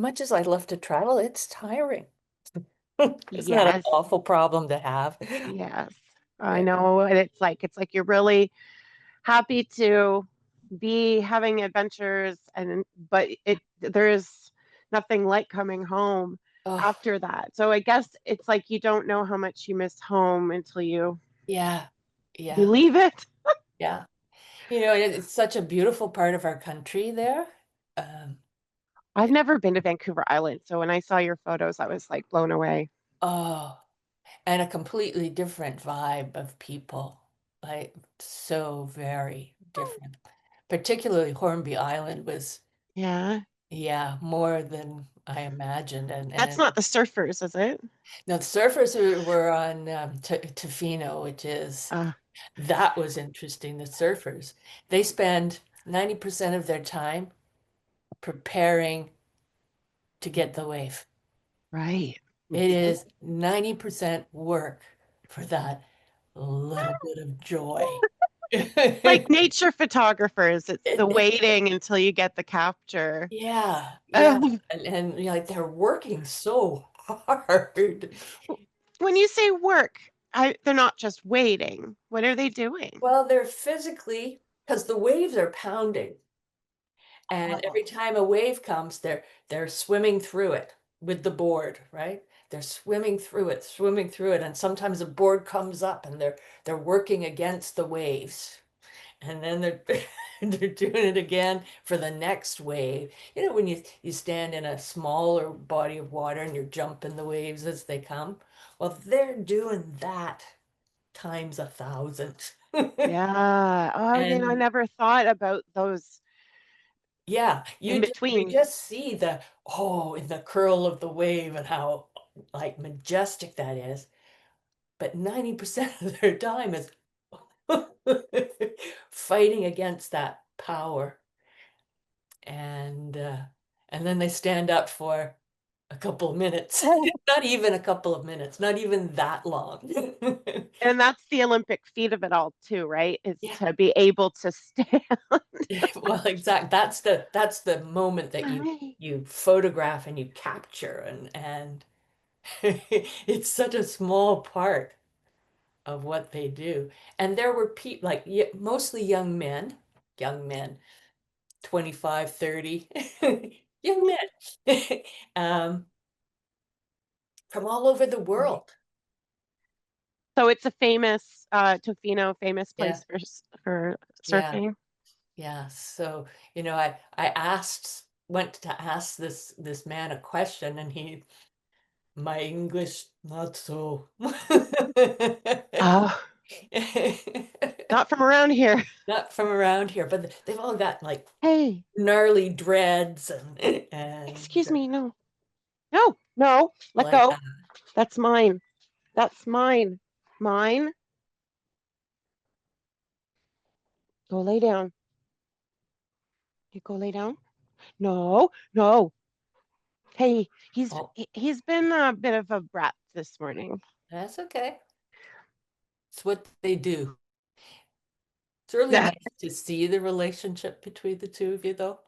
Much as I love to travel, it's tiring. Isn't that an Yes, awful problem to have? yes. I know. And it's like you're really happy to be having adventures and but there's nothing like coming home Oh, after that. So I guess it's like you don't know how much you miss home until yeah, you yeah, leave it. yeah. It's such a beautiful part of our country there. Um, I've never been to Vancouver Island, so when I saw your photos, I was like blown away. oh, and a completely different vibe of people, like so very different. Particularly Hornby Island was, Yeah. yeah, more than I imagined. That's And not the surfers, is it? no, the surfers were on Tofino, which is Uh, that was interesting. The surfers, they spend 90% of their time preparing to get the wave. right. It Mhm. is 90% work for that little bit of joy. Like nature photographers, it's the waiting until you get the capture. Yeah, yeah. Um, And like they're working so hard. when you say work, they're not just waiting. What are they doing? Well, they're physically, because the waves are pounding. And every Oh, time a wave comes, they're swimming through it with the board, right? They're swimming through it, and sometimes a board comes up and they're working against the waves. And then they're they're doing it again for the next wave. When you stand in a smaller body of water and you're jumping the waves as they come. Well, they're doing that times 1,000. yeah. Oh, I And never thought about those yeah, in you between. just see in the curl of the wave and how like majestic that is. But 90% of their time is fighting against that power. And uh, and then they stand up for a couple of minutes. Not even a couple of minutes, not even that long. And that's the Olympic feat of it all too, right? Is Yeah. to be able to stand. Well, exactly. That's the moment that you Right. you photograph and you capture and it's such a small part of what they do. And there were people like mostly young men, 25, 30, young men, um, from all over the Right. world. So it's a famous Tofino, famous Yeah, place for yeah, surfing. yeah. So, I went to ask this man a question, and my English, not so. Oh, not from around here. Not from around here, but they've all got like Hey, gnarly dreads and excuse me. No, no, no. Let like go. That's mine. That's mine. Mine. Go lay down. You go lay down. No, no. Hey, oh, he's been a bit of a brat this morning. that's okay. It's what they do. It's really Yeah. nice to see the relationship between the two of you, though.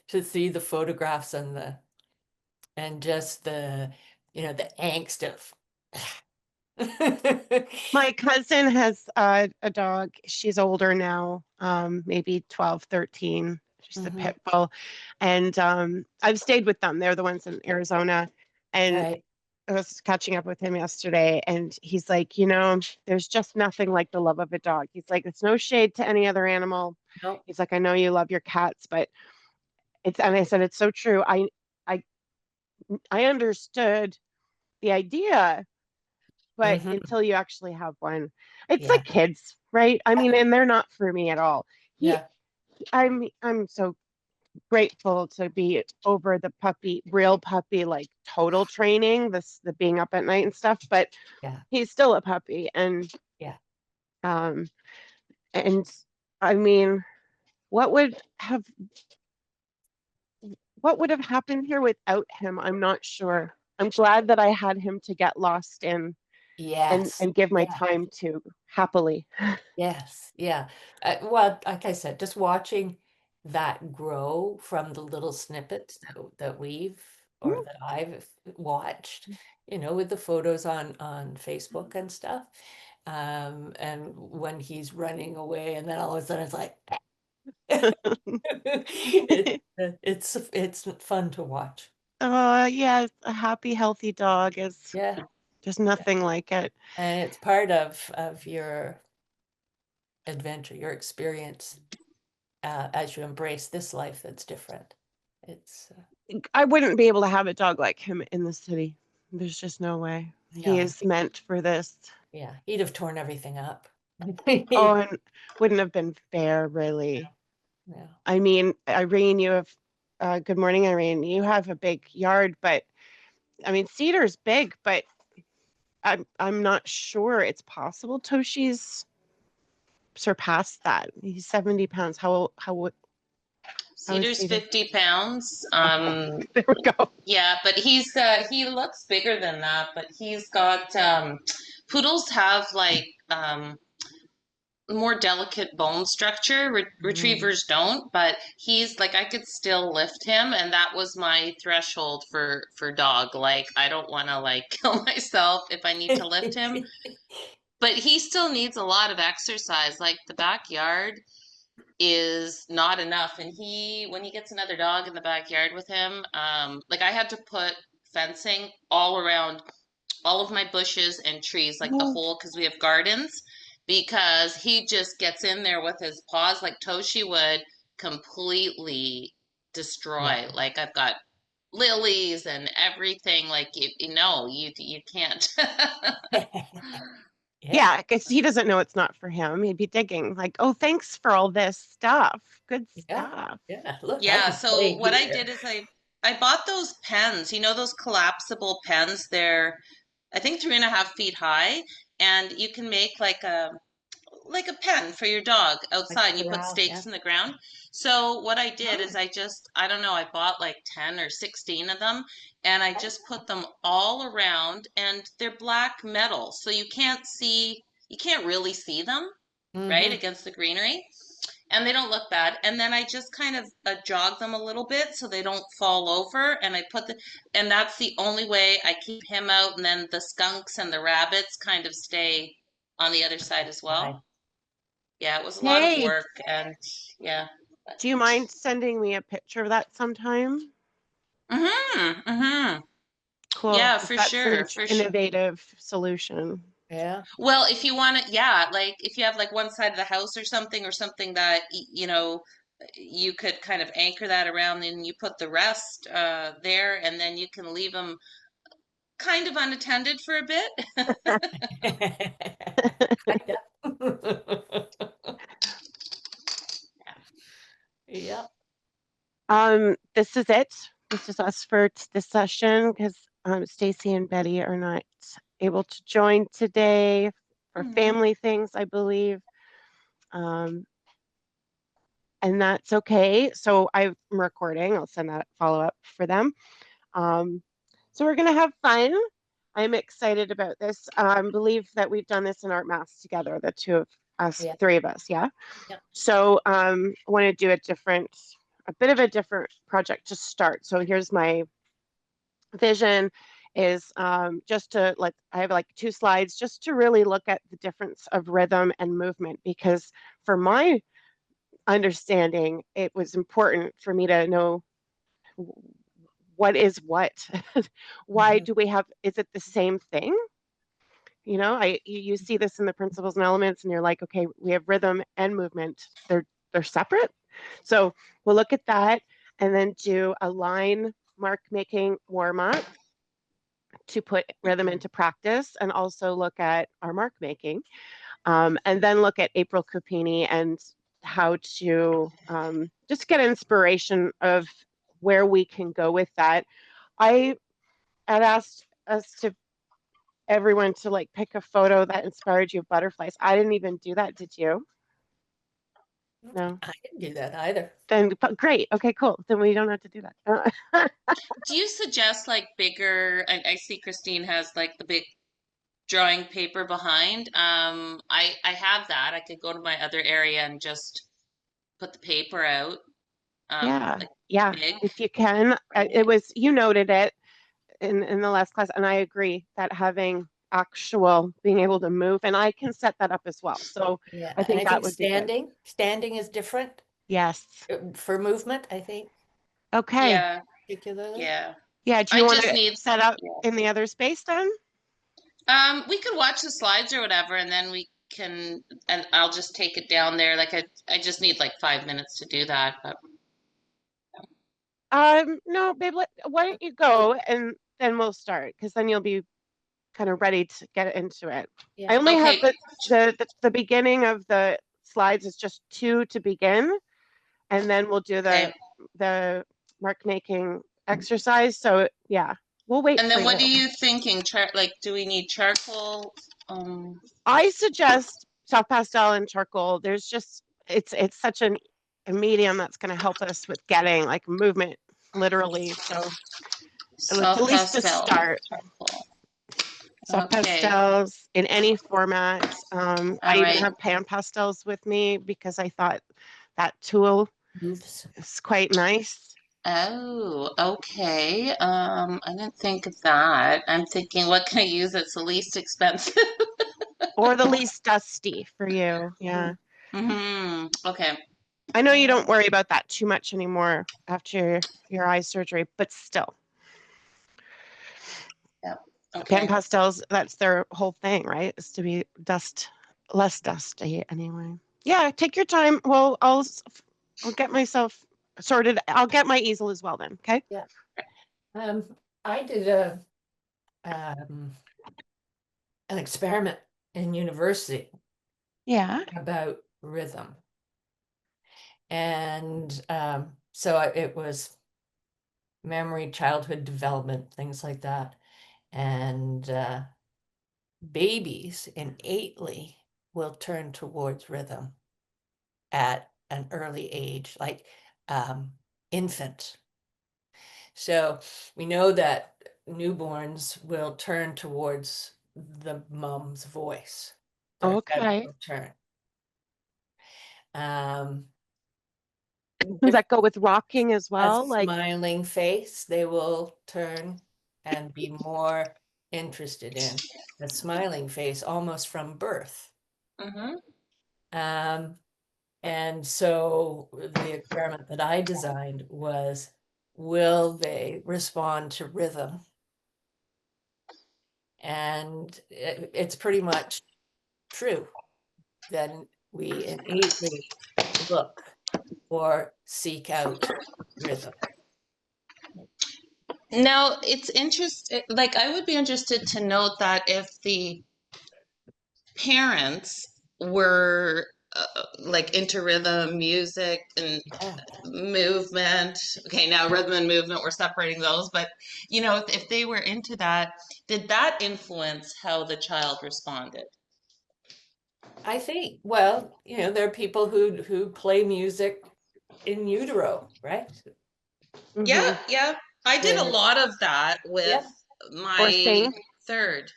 To see the photographs and just the angst of. My cousin has a dog. She's older now, maybe 12, 13. She's a Hmm. pit bull. And I've stayed with them. They're the ones in Arizona. And Right. I was catching up with him yesterday, and he's like, there's just nothing like the love of a dog. He's like, it's no shade to any other animal. No. He's like, I know you love your cats, but and I said, it's so true. I, I understood the idea, but Hmm. until you actually have one, it's like Yeah. kids, right? I mean, and they're not for me at all. He, Yeah. I'm so grateful to be over the real puppy, like total training, the being up at night and stuff, but Yeah. he's still a puppy. Yeah. Um, and I mean, what would have, what would have happened here without him? I'm not sure. I'm glad that I had him to get lost in and Yes. and give my Yeah. time to happily. Yes. Yeah. Well, like I said, just watching. that grow from the little snippets that we've or that I've watched, with the photos on Facebook and stuff. And when he's running away, and then all of a sudden it's like it's fun to watch. Yeah, a happy, healthy dog is Yeah, just yeah. nothing like it. And it's part of your adventure, your experience as you embrace this life that's different. It's I wouldn't be able to have a dog like him in the city. There's just no way. He no, is meant for this. yeah, he'd have torn everything up. Oh, and wouldn't have been fair, really. Yeah. I mean, Irene, good morning, Irene. You have a big yard, but I mean, Cedar's big, but I'm not sure it's possible. Toshi's surpassed that. He's 70 pounds. How is Cedar's Cedar? 50 pounds. Okay, there we go. Yeah, but he looks bigger than that, but he's got poodles have like more delicate bone structure. Mm. Retrievers don't, but he's like I could still lift him, and that was my threshold for dog. Like I don't want to like kill myself if I need to lift him, but he still needs a lot of exercise. Like the backyard is not enough, and he when he gets another dog in the backyard with him, like I had to put fencing all around all of my bushes and trees, like the Oh, whole, because we have gardens, because he just gets in there with his paws like Toshi would completely Yeah. destroy. Like I've got lilies and everything. Like you can't. Yeah, yeah, because he doesn't know it's not for him. He'd be digging, like, oh, thanks for all this stuff. Good yeah, stuff. yeah. Look, I Yeah, can play so what I here. did is I bought those pens, those collapsible pens. They're I think 3.5 feet high, and you can make like a pen for your dog Like outside, and you put corral, yeah. stakes in the ground. So what I did is Oh, I don't know, I bought like 10 or 16 of them, and I just put them all around, and they're black metal, so you can't really see them, right, mm-hmm. against the greenery, and they don't look bad. And then I just kind of jog them a little bit so they don't fall over. And and that's the only way I keep him out. And then the skunks and the rabbits kind of stay on the other side as well. Fine. Yeah, it was a lot of Hey, work. And yeah. do you mind sending me a picture of that sometime? Mm-hmm. Mm-hmm. Cool, Yeah, because for that's an sure. For sure. innovative solution. Yeah. Well, if you want to, yeah, like if you have like one side of the house or something that, you could kind of anchor that around, and you put the rest there, and then you can leave them kind of unattended for a bit. Kinda. Yeah. This is it. This is us for this session because Stacy and Betty are not able to join today for Mhm. family things, I believe. Um, and that's okay. So I'm recording. I'll send that follow up for them. Um, so we're gonna have fun. I'm excited about this. Believe that we've done this in art maths together, the two of us, Yeah. three of us, yeah. Yeah. So I want to do a bit of a different project to start. So here's my vision is just to like, I have like 2 slides just to really look at the difference of rhythm and movement because for my understanding, it was important for me to know what is what. Why Mhm. do we have, is it the same thing? You see this in the principles and elements, and you're like, okay, we have rhythm and movement. They're separate. So we'll look at that and then do a line mark making warm up to put rhythm into practice and also look at our mark making. And then look at April Coppini and how to just get inspiration of where we can go with that. I had asked us to everyone to like pick a photo that inspired you of butterflies. I didn't even do that. Did you? No. I didn't do that either. Then great. Okay, cool. Then we don't have to do that. Do you suggest like bigger? I see Christine has like the big drawing paper behind. I have that. I could go to my other area and just put the paper out. Yeah. like Yeah. big. If you can, it was, you noted it in the last class, and I agree that having actual being able to move, and I can set that up as well. So Yeah, I and think I that think would be good. standing is different Yes. for movement, I think, Okay. Yeah, particularly. yeah. Yeah. Do you I want just to need, set up yeah. in the other space then? We could watch the slides or whatever, and then we can, and I'll just take it down there. Like I just need like 5 minutes to do that. But No, babe, why don't you go and then we'll start because then you'll be kind of ready to get into it. I Yeah. only have okay, the beginning of the slides is just two to begin, and then we'll do okay. the mark making exercise. So yeah, we'll wait And for then what are you. you thinking? Like, do we need charcoal? I suggest soft pastel and charcoal. There's just it's such a medium that's going to help us with getting like movement literally. So it's at Soft least to pastel, start. charcoal. Soft Okay, pastels in any format. I all even right. have pan pastels with me because I thought that tool Moves. is quite nice. Oh, okay. I didn't think of that. I'm thinking, what can I use that's the least expensive? Or the least dusty for you. Yeah. Okay. I know you don't worry about that too much anymore after your eye surgery, but still. Yeah. Pan Okay. pastels, that's their whole thing, right? Is to be less dusty anyway. Yeah, take your time. Well, I'll get myself sorted. I'll get my easel as well then. Okay. Yeah. Um, I did um, an experiment in university Yeah. about rhythm. And so it was memory, childhood development, things like that. And babies innately will turn towards rhythm at an early age, like infant. So we know that newborns will turn towards the mom's voice, their head Okay. will turn. Um, Does that go with rocking as a well? Like, smiling face, they will turn and be more interested in the smiling face almost from birth. Mm-hmm. Um, and so the experiment that I designed was, will they respond to rhythm? And it's pretty much true. Then we innately look or seek out rhythm. Now, it's interesting, like I would be interested to note that if the parents were like into rhythm, music, and Yeah, movement. Okay, now rhythm and movement, we're separating those, but if they were into that, did that influence how the child responded? I think, well, there are people who play music in utero, right? Yeah, mhm. yeah. I did a They're, lot of that with yeah, Or my sing. third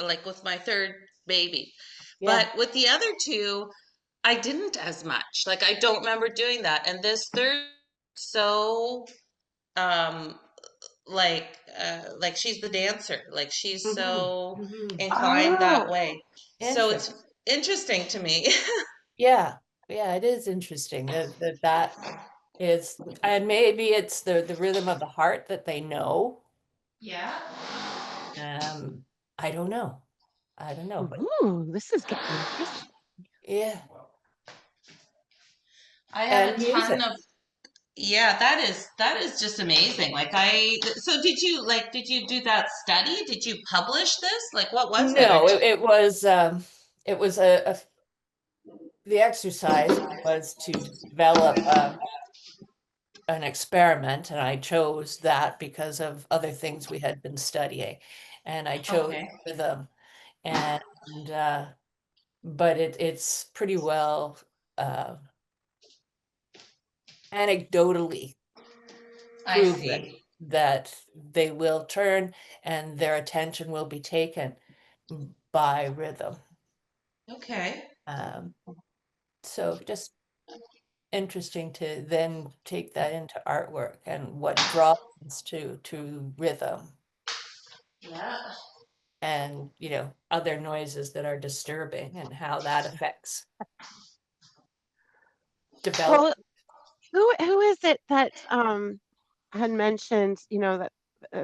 like with my third baby. yeah. But with the other two, I didn't as much. Like I don't remember doing that. And this third, so um like she's the dancer. Like she's Hmm. so Hmm. inclined that Oh, way. So Interesting. it's interesting to me. Yeah, yeah, it is interesting that is, and maybe it's the rhythm of the heart that they know. Yeah. Um, I don't know. I don't know, but ooh, this is getting interesting. yeah, I have and a ton music. of Yeah, that is just amazing. So did you do that study? Did you publish this? Like what was it? Or No, it was the exercise was to develop an experiment, and I chose that because of other things we had been studying, and I chose okay, rhythm, and but it's pretty well uh, anecdotally I proven see. that they will turn and their attention will be taken by rhythm. Okay. Um, so just interesting to then take that into artwork and what draws to rhythm Yeah. and, you know, other noises that are disturbing and how that affects Well, development. who is it that had mentioned, you know, that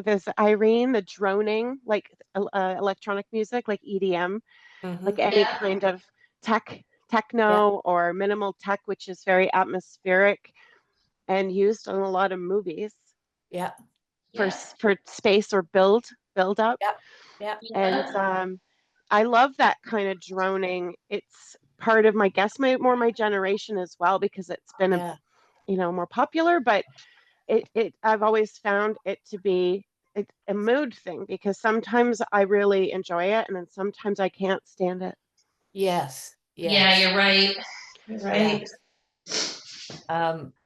there's Irene, the droning, like electronic music, like EDM, like Hmm. any kind of tech, Yeah, techno or minimal tech, which is very atmospheric and used in a lot of movies yeah, for Yeah. for space or build up. yeah, yeah, And Yeah. I love that kind of droning. It's part of my guess my generation as well because it's been a yeah. you know more popular, but it I've always found it to be a mood thing because sometimes I really enjoy it and then sometimes I can't stand it. Yes, Yeah, yes, you're right. You're yeah. right.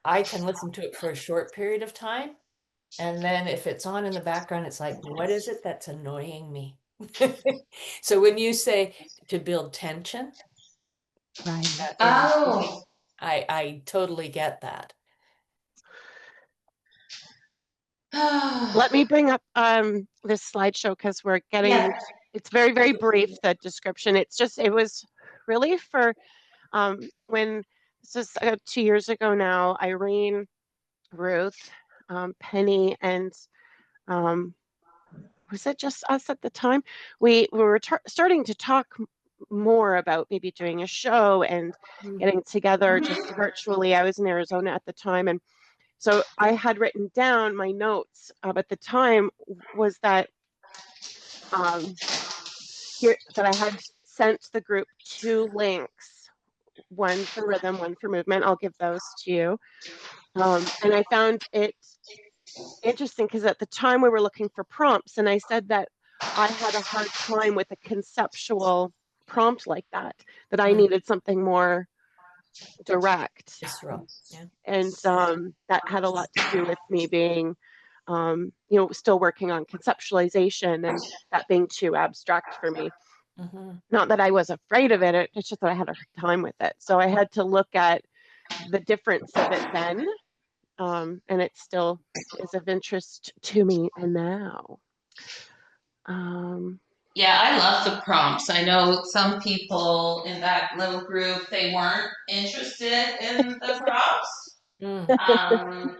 I can listen to it for a short period of time, and then if it's on in the background, it's like, what is it that's annoying me? So when you say to build tension, Right. in Oh. I totally get that. Let me bring up this slideshow because we're Yeah. getting it's very, very brief, the description. It's just it was really for when this is 2 years ago now, Irene, Ruth, Penny, and um, was it just us at the time? We were starting to talk more about maybe doing a show and Mm, getting together just virtually. I was in Arizona at the time, and so I had written down my notes at the time was that um, here that I had sent the group two links, one for rhythm, one for movement. I'll give those to you. And I found it interesting because at the time we were looking for prompts, and I said that I had a hard time with a conceptual prompt like that, that I mm, needed something more direct. visceral. Yeah. And that had a lot to do with me being, you know, still working on conceptualization and that being too abstract for me. Hmm. Not that I was afraid of it, it's just that I had a hard time with it. So I had to look at the difference of it then, and it still is of interest to me now. Um, Yeah, I love the prompts. I know some people in that little group, they weren't interested in the prompts. Mm. Um,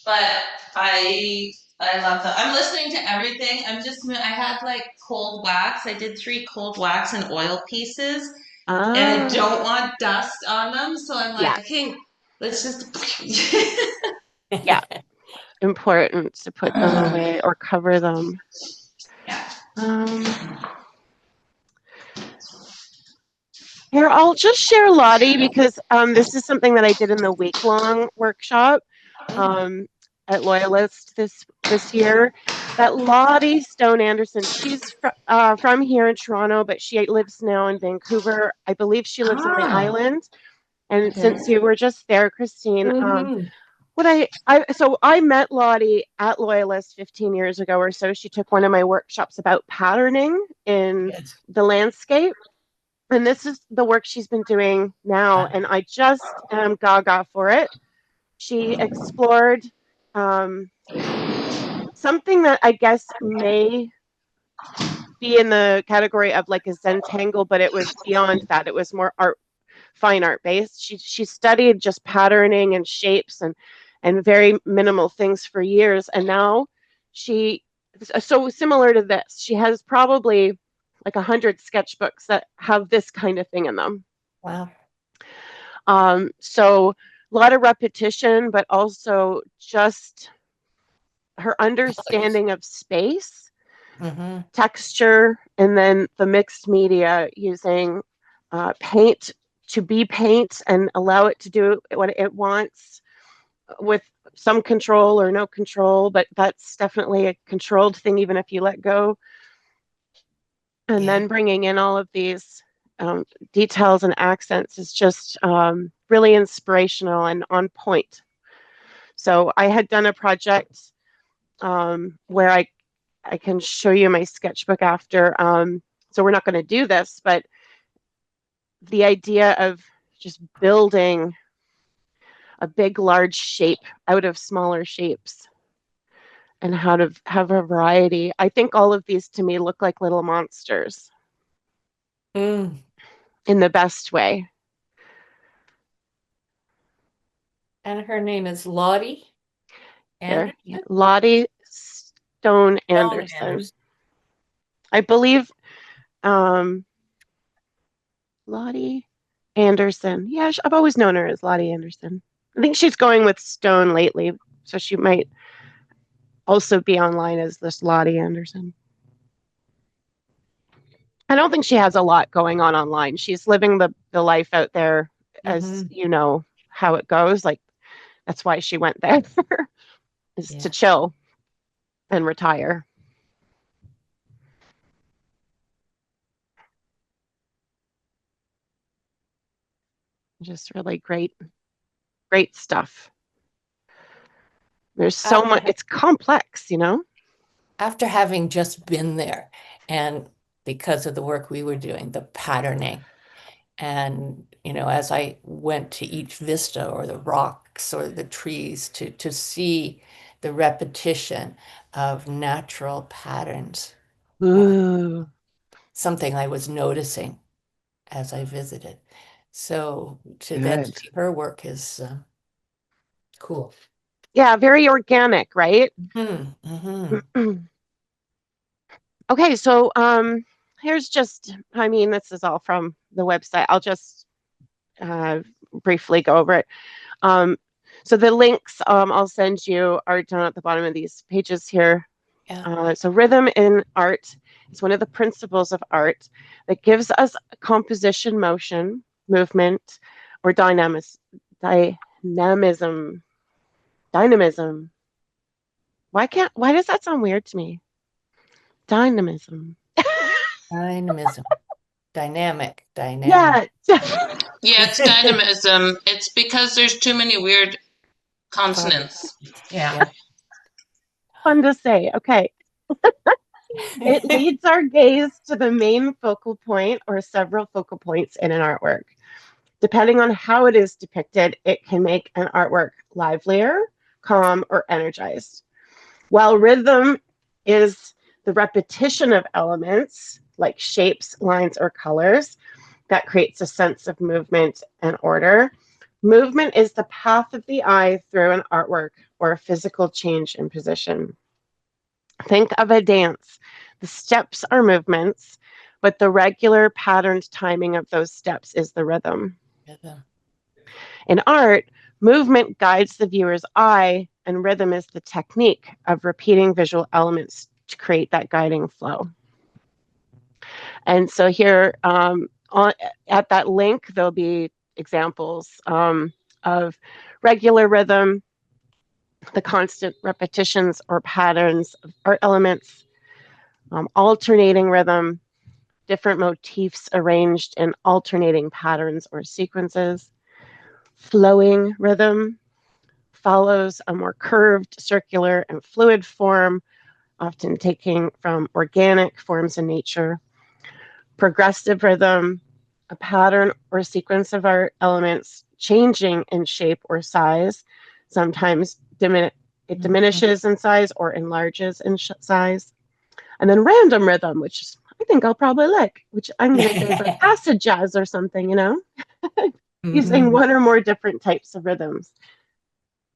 but I love that. I'm listening to everything. I had like cold wax. I did 3 cold wax and oil pieces, and I ah, don't want dust on them. So I'm yeah, like, okay, let's just. yeah, important to put them away or cover them. Yeah. Um, Here, I'll just share Lottie because this is something that I did in the week-long workshop Mm. um, at Loyalist this year. That Lottie Stone Anderson, she's from here in Toronto, but she lives now in Vancouver. I believe she lives on the Ah. island. And Okay. since you were just there, Christine, Hmm. what so I met Lottie at Loyalist 15 years ago or so. She took one of my workshops about patterning in Yes. the landscape. And this is the work she's been doing now, and I just am gaga for it. She explored um, something that I guess may be in the category of like a Zentangle, but it was beyond that. It was more fine art based. She studied just patterning and shapes and very minimal things for years, and now she so similar to this. She has probably like 100 sketchbooks that have this kind of thing in them. Wow. So a lot of repetition, but also just her understanding of space, Hmm. texture, and then the mixed media using paint to be paint and allow it to do what it wants with some control or no control, but that's definitely a controlled thing, even if you let go. And Yeah. then bringing in all of these details and accents is just really inspirational and on point. So I had done a project where I can show you my sketchbook after. So we're not going to do this, but the idea of just building a big, large shape out of smaller shapes, and how to have a variety. I think all of these to me look like little monsters Mm. in the best way. And her name is Lottie Here, Anderson? Lottie Stone Dawn Anderson. Anderson. I believe Lottie Anderson. Yeah, I've always known her as Lottie Anderson. I think she's going with Stone lately, so she might also be online as this Lottie Anderson. I don't think she has a lot going on online. She's living the life out there, as you know how it goes. Like, that's why she went there, is to Yeah. chill and retire. Just really great, great stuff. There's so much, it's complex, you know? After having just been there, and because of the work we were doing, the patterning, and as I went to each vista or the rocks or the trees to see the repetition of natural patterns, Ooh, something I was noticing as I visited. So to then good. see her work is cool. Yeah, very organic, right? Mm-hmm. Okay, so here's just, I mean, this is all from the website. I'll just briefly go over it. So the links I'll send you are down at the bottom of these pages here. Yeah. So rhythm in art is one of the principles of art that gives us composition, motion, movement, or dynamism. Dynamism. Why does that sound weird to me? Dynamism. Dynamism. Dynamic. Yeah. Yeah, it's dynamism. It's because there's too many weird consonants. Yeah. Fun to say. Okay. It leads our gaze to the main focal point or several focal points in an artwork. Depending on how it is depicted, it can make an artwork livelier, calm, or energized. While rhythm is the repetition of elements like shapes, lines, or colors that creates a sense of movement and order, movement is the path of the eye through an artwork or a physical change in position. Think of a dance. The steps are movements, but the regular patterned timing of those steps is the rhythm. In art, movement guides the viewer's eye, and rhythm is the technique of repeating visual elements to create that guiding flow. And so here at that link, there'll be examples of regular rhythm, the constant repetitions or patterns of art elements, alternating rhythm, different motifs arranged in alternating patterns or sequences. Flowing rhythm follows a more curved, circular, and fluid form, often taking from organic forms in nature. Progressive rhythm, a pattern or sequence of art elements changing in shape or size. Sometimes it diminishes in size or enlarges in size. And then random rhythm, which I think I'll probably like, which I'm going to say is like acid jazz or something, you know, using one or more different types of rhythms.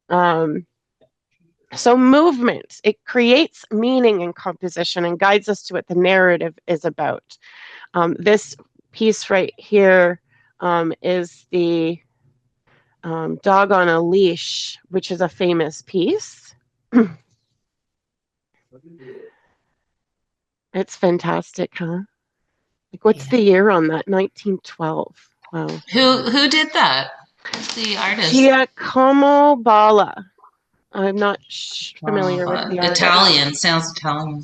So movement, it creates meaning in composition and guides us to what the narrative is about. This piece right here is the Dog on a Leash, which is a famous piece. It's fantastic, huh? Like, what's the year on that? 1912. Wow. Who did that? Who's the artist? Giacomo Balla. I'm not familiar with the artist. Italian. Sounds Italian.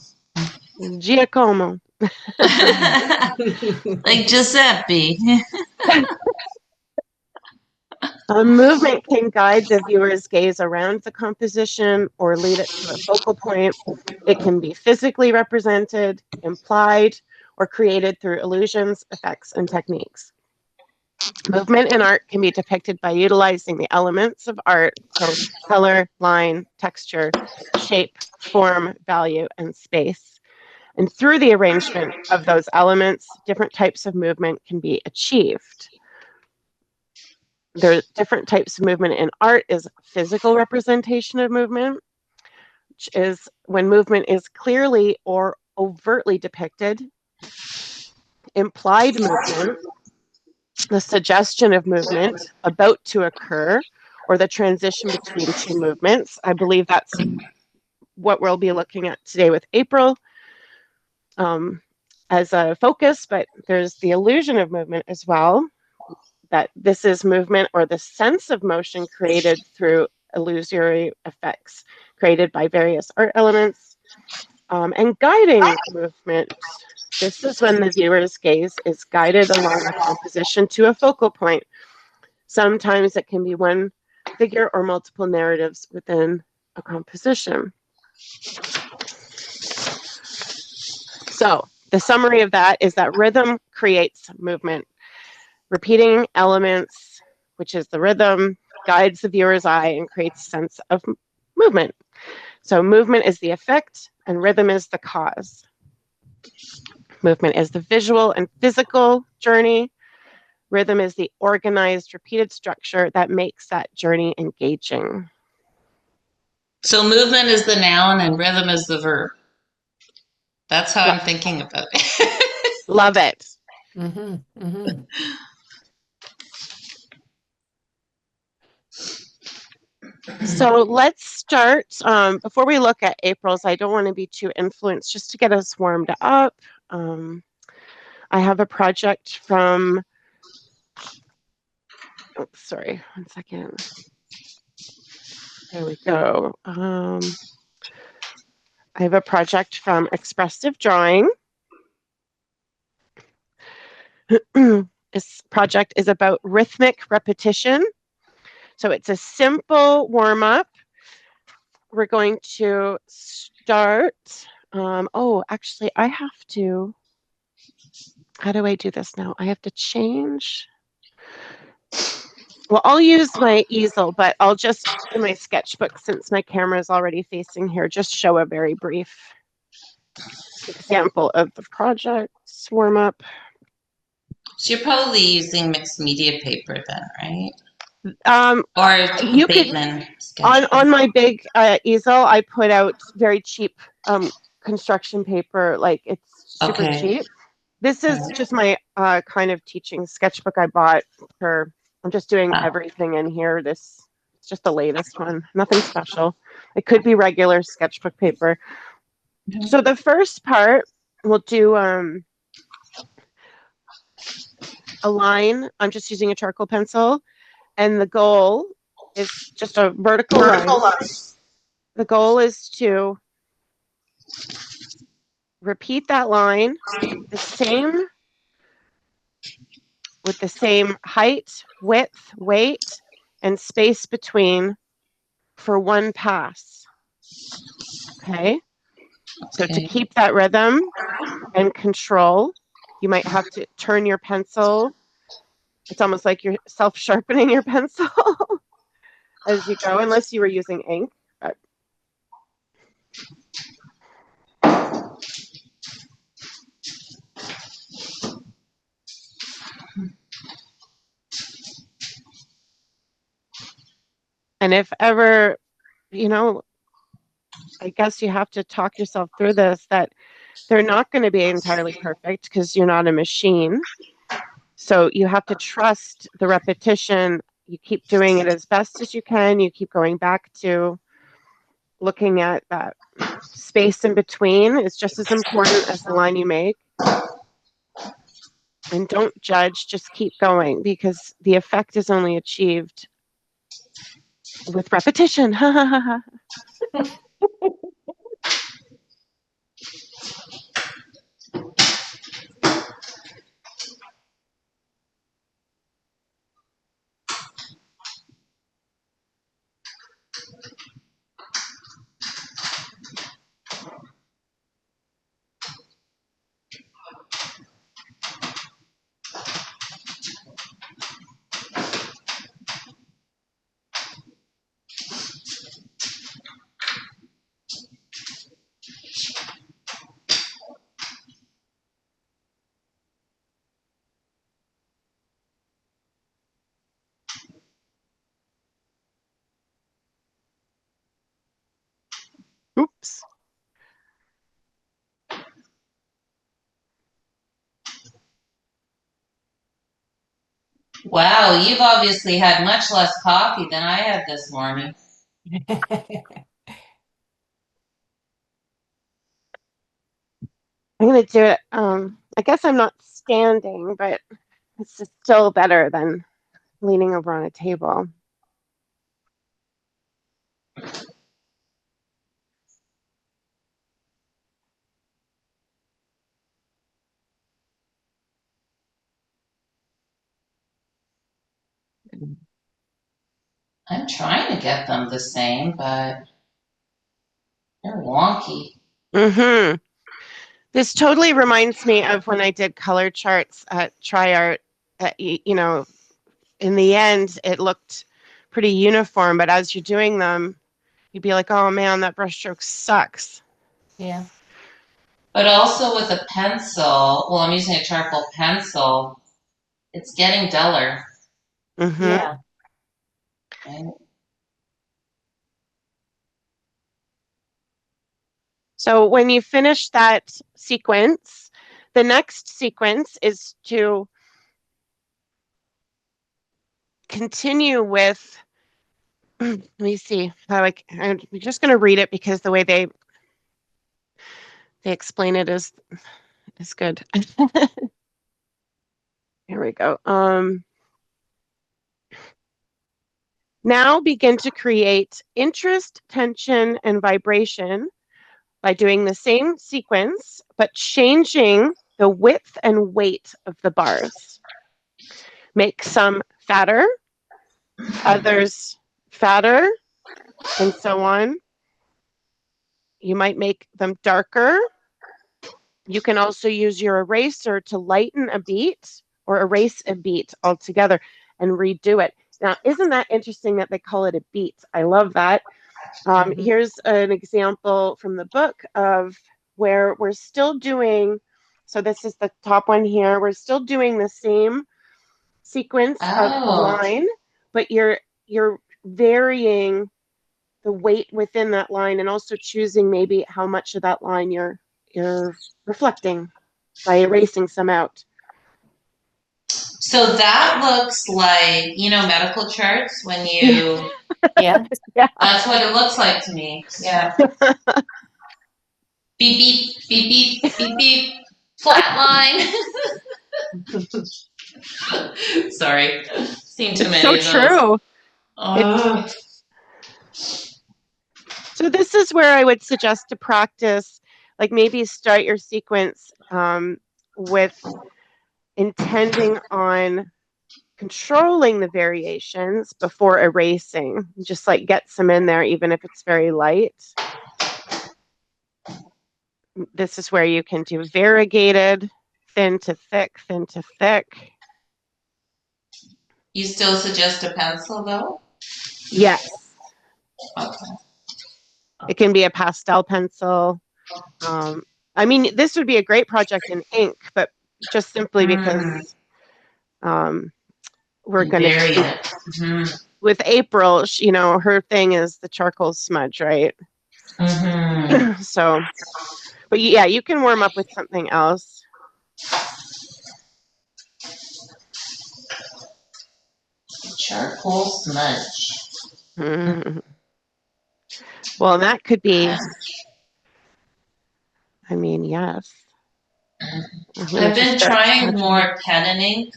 Giacomo. Like Giuseppe. Movement can guide the viewer's gaze around the composition or lead it to a focal point. It can be physically represented, implied, or created through illusions, effects, and techniques. Movement in art can be depicted by utilizing the elements of art, so color, line, texture, shape, form, value, and space. And through the arrangement of those elements, different types of movement can be achieved. There are different types of movement in art is physical representation of movement, which is when movement is clearly or overtly depicted. Implied movement, the suggestion of movement about to occur, or the transition between two movements. I believe that's what we'll be looking at today with April as a focus, but there's the illusion of movement as well, that this is movement or the sense of motion created through illusory effects created by various art elements. And guiding movement, this is when the viewer's gaze is guided along a composition to a focal point. Sometimes it can be one figure or multiple narratives within a composition. So the summary of that is that rhythm creates movement. Repeating elements, which is the rhythm, guides the viewer's eye and creates a sense of movement. So movement is the effect and rhythm is the cause. Movement is the visual and physical journey. Rhythm is the organized, repeated structure that makes that journey engaging. So movement is the noun and rhythm is the verb. That's how I'm thinking about it. Love it. Mm-hmm, mm-hmm. So let's start. Before we look at April's, I don't want to be too influenced, just to get us warmed up. I have a project from, oh, sorry, one second. There we go. I have a project from Expressive Drawing. This project is about rhythmic repetition. So it's a simple warm-up. We're going to start. Actually, I have to. How do I do this now? I have to change. Well, I'll use my easel, but I'll just, in my sketchbook, since my camera is already facing here, just show a very brief example of the project's warm-up. So you're probably using mixed media paper then, right? Or you Bateman could, on my big easel, I put out very cheap construction paper, like it's super cheap. This is just my kind of teaching sketchbook I bought for, I'm just doing everything in here. It's just the latest one, nothing special. It could be regular sketchbook paper. Mm-hmm. So the first part, we'll do a line. I'm just using a charcoal pencil, and the goal is just a vertical line. The goal is to repeat that line with the same height, width, weight, and space between for one pass. Okay? So to keep that rhythm and control, you might have to turn your pencil. It's almost like you're self-sharpening your pencil as you go, unless you were using ink. But and if ever, I guess you have to talk yourself through this, that they're not going to be entirely perfect because you're not a machine. So you have to trust the repetition. You keep doing it as best as you can. You keep going back to looking at that space in between is just as important as the line you make. And don't judge, just keep going, because the effect is only achieved with repetition. Oops. Wow, you've obviously had much less coffee than I had this morning. I'm gonna do it. I guess I'm not standing, but it's just still better than leaning over on a table. I'm trying to get them the same, but they're wonky. Mm-hmm. This totally reminds me of when I did color charts at TriArt. You know, in the end, it looked pretty uniform, but as you're doing them, you'd be like, oh man, that brushstroke sucks. Yeah. But also with a pencil, well, I'm using a charcoal pencil, it's getting duller. Mm-hmm. Yeah. Right? So when you finish that sequence, the next sequence is to continue with, let me see how I'm just going to read it because the way they explain it is good. Here we go. Now begin to create interest, tension, and vibration by doing the same sequence, but changing the width and weight of the bars. Make some fatter, others fatter, and so on. You might make them darker. You can also use your eraser to lighten a beat or erase a beat altogether and redo it. Now, isn't that interesting that they call it a beat? I love that. Here's an example from the book of where we're still doing, so this is the top one here, we're still doing the same sequence of a Oh, line, but you're varying the weight within that line and also choosing maybe how much of that line you're reflecting by erasing some out. so that looks like, medical charts when Yeah. you, Yeah. Yeah. that's what it looks like to me. Yeah. Beep, beep, beep, beep, beep, beep, flat line. Sorry, seen too It's so many of those. true. It's Oh. So this is where I would suggest to practice, like maybe start your sequence with intending on controlling the variations before erasing. Just like get some in there, even if it's very light. This is where you can do variegated, thin to thick, thin to thick. You still suggest a pencil though? Yes, Okay. it can be a pastel pencil. I mean, this would be a great project in ink, but just simply Mm, because we're and going to vary do it. Mm-hmm. with April, her thing is the charcoal smudge, right? Mm-hmm. So, but yeah, you can warm up with something else. Charcoal smudge. Mhm. Well, that could be, I mean, yes. I'm going to I've just been start trying smudging. more pen and ink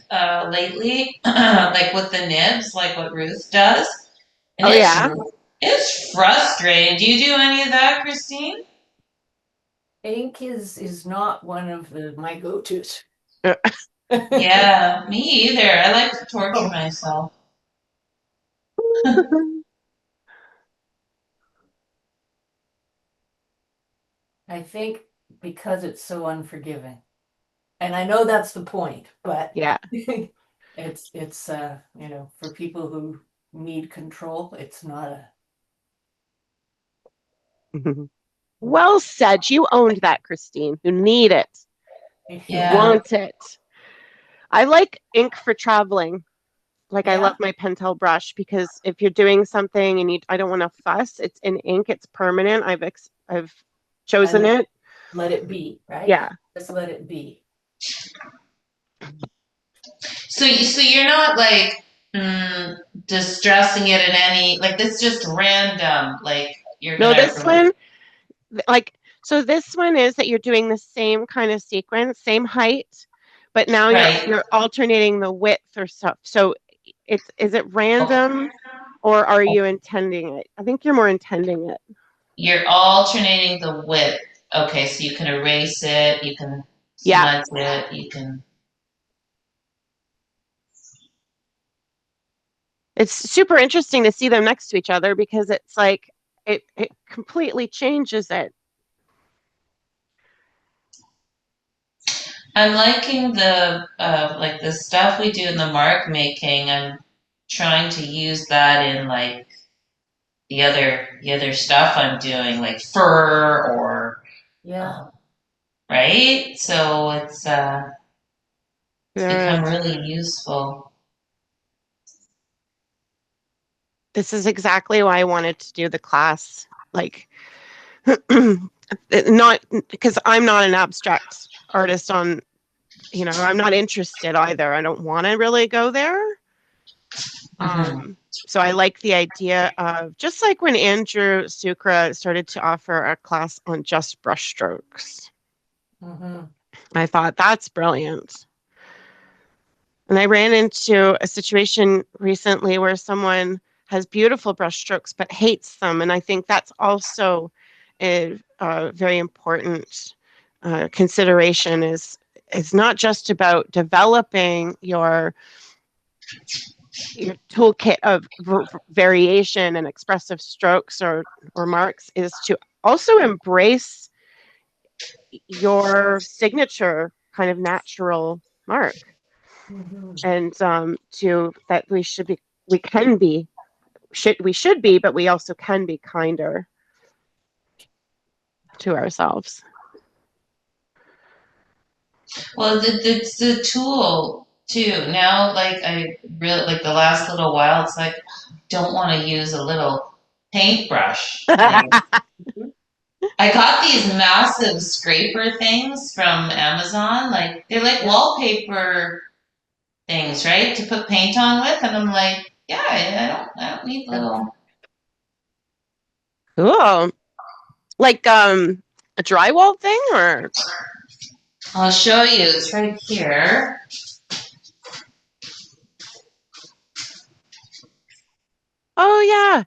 lately, like with the nibs, like what Ruth does, and Oh, yeah. it's frustrating. Do you do any of that, Christine? Ink is not one of my go-tos. Yeah, me either. I like to torture myself. I think because it's so unforgiving. And I know that's the point, but Yeah. it's for people who need control, it's not Well said. You owned that, Christine. You need it. You Yeah. a want it. I like ink for traveling. Like I love Yeah. my Pentel brush because if you're doing something and I don't want to fuss, it's in ink, it's permanent. I've chosen And it. let it be, right? Yeah. Just let it be. So you're not like mm, distressing it in any like this just random. Like you're No, gonna this one, like, so this one is that you're doing the same kind of sequence, same height, but now right. you're alternating the width or stuff. So is it random or are you intending it? I think you're more intending it. You're alternating the width. Okay, so you can erase it, you can Yeah. smudge it, you can. It's super interesting to see them next to each other because it's like it completely changes it. I'm liking the like the stuff we do in the mark making. I'm trying to use that in like the other stuff I'm doing, like fur or Yeah. um, right. So it's become Good. really useful. This is exactly why I wanted to do the class. Like not because I'm not an abstract artist on, I'm not interested either. I don't want to really go there. Hmm. So I like the idea of just like when Andrew Sukra started to offer a class on just brushstrokes. Mm-hmm. I thought that's brilliant. And I ran into a situation recently where someone has beautiful brushstrokes but hates them. And I think that's also a very important consideration is not just about developing your toolkit of variation and expressive strokes or marks is to also embrace your signature kind of natural mark Mm-hmm. and to that we should be but we also can be kinder to ourselves. Well, it's the tool too. Now, like I really like the last little while, it's like I don't want to use a little paintbrush. Like I got these massive scraper things from Amazon. Like they're like Yeah. wallpaper things, right? To put paint on with, and I'm like, yeah, I don't need Yeah. little. Cool. Like a drywall thing or I'll show you. It's right here. oh yeah,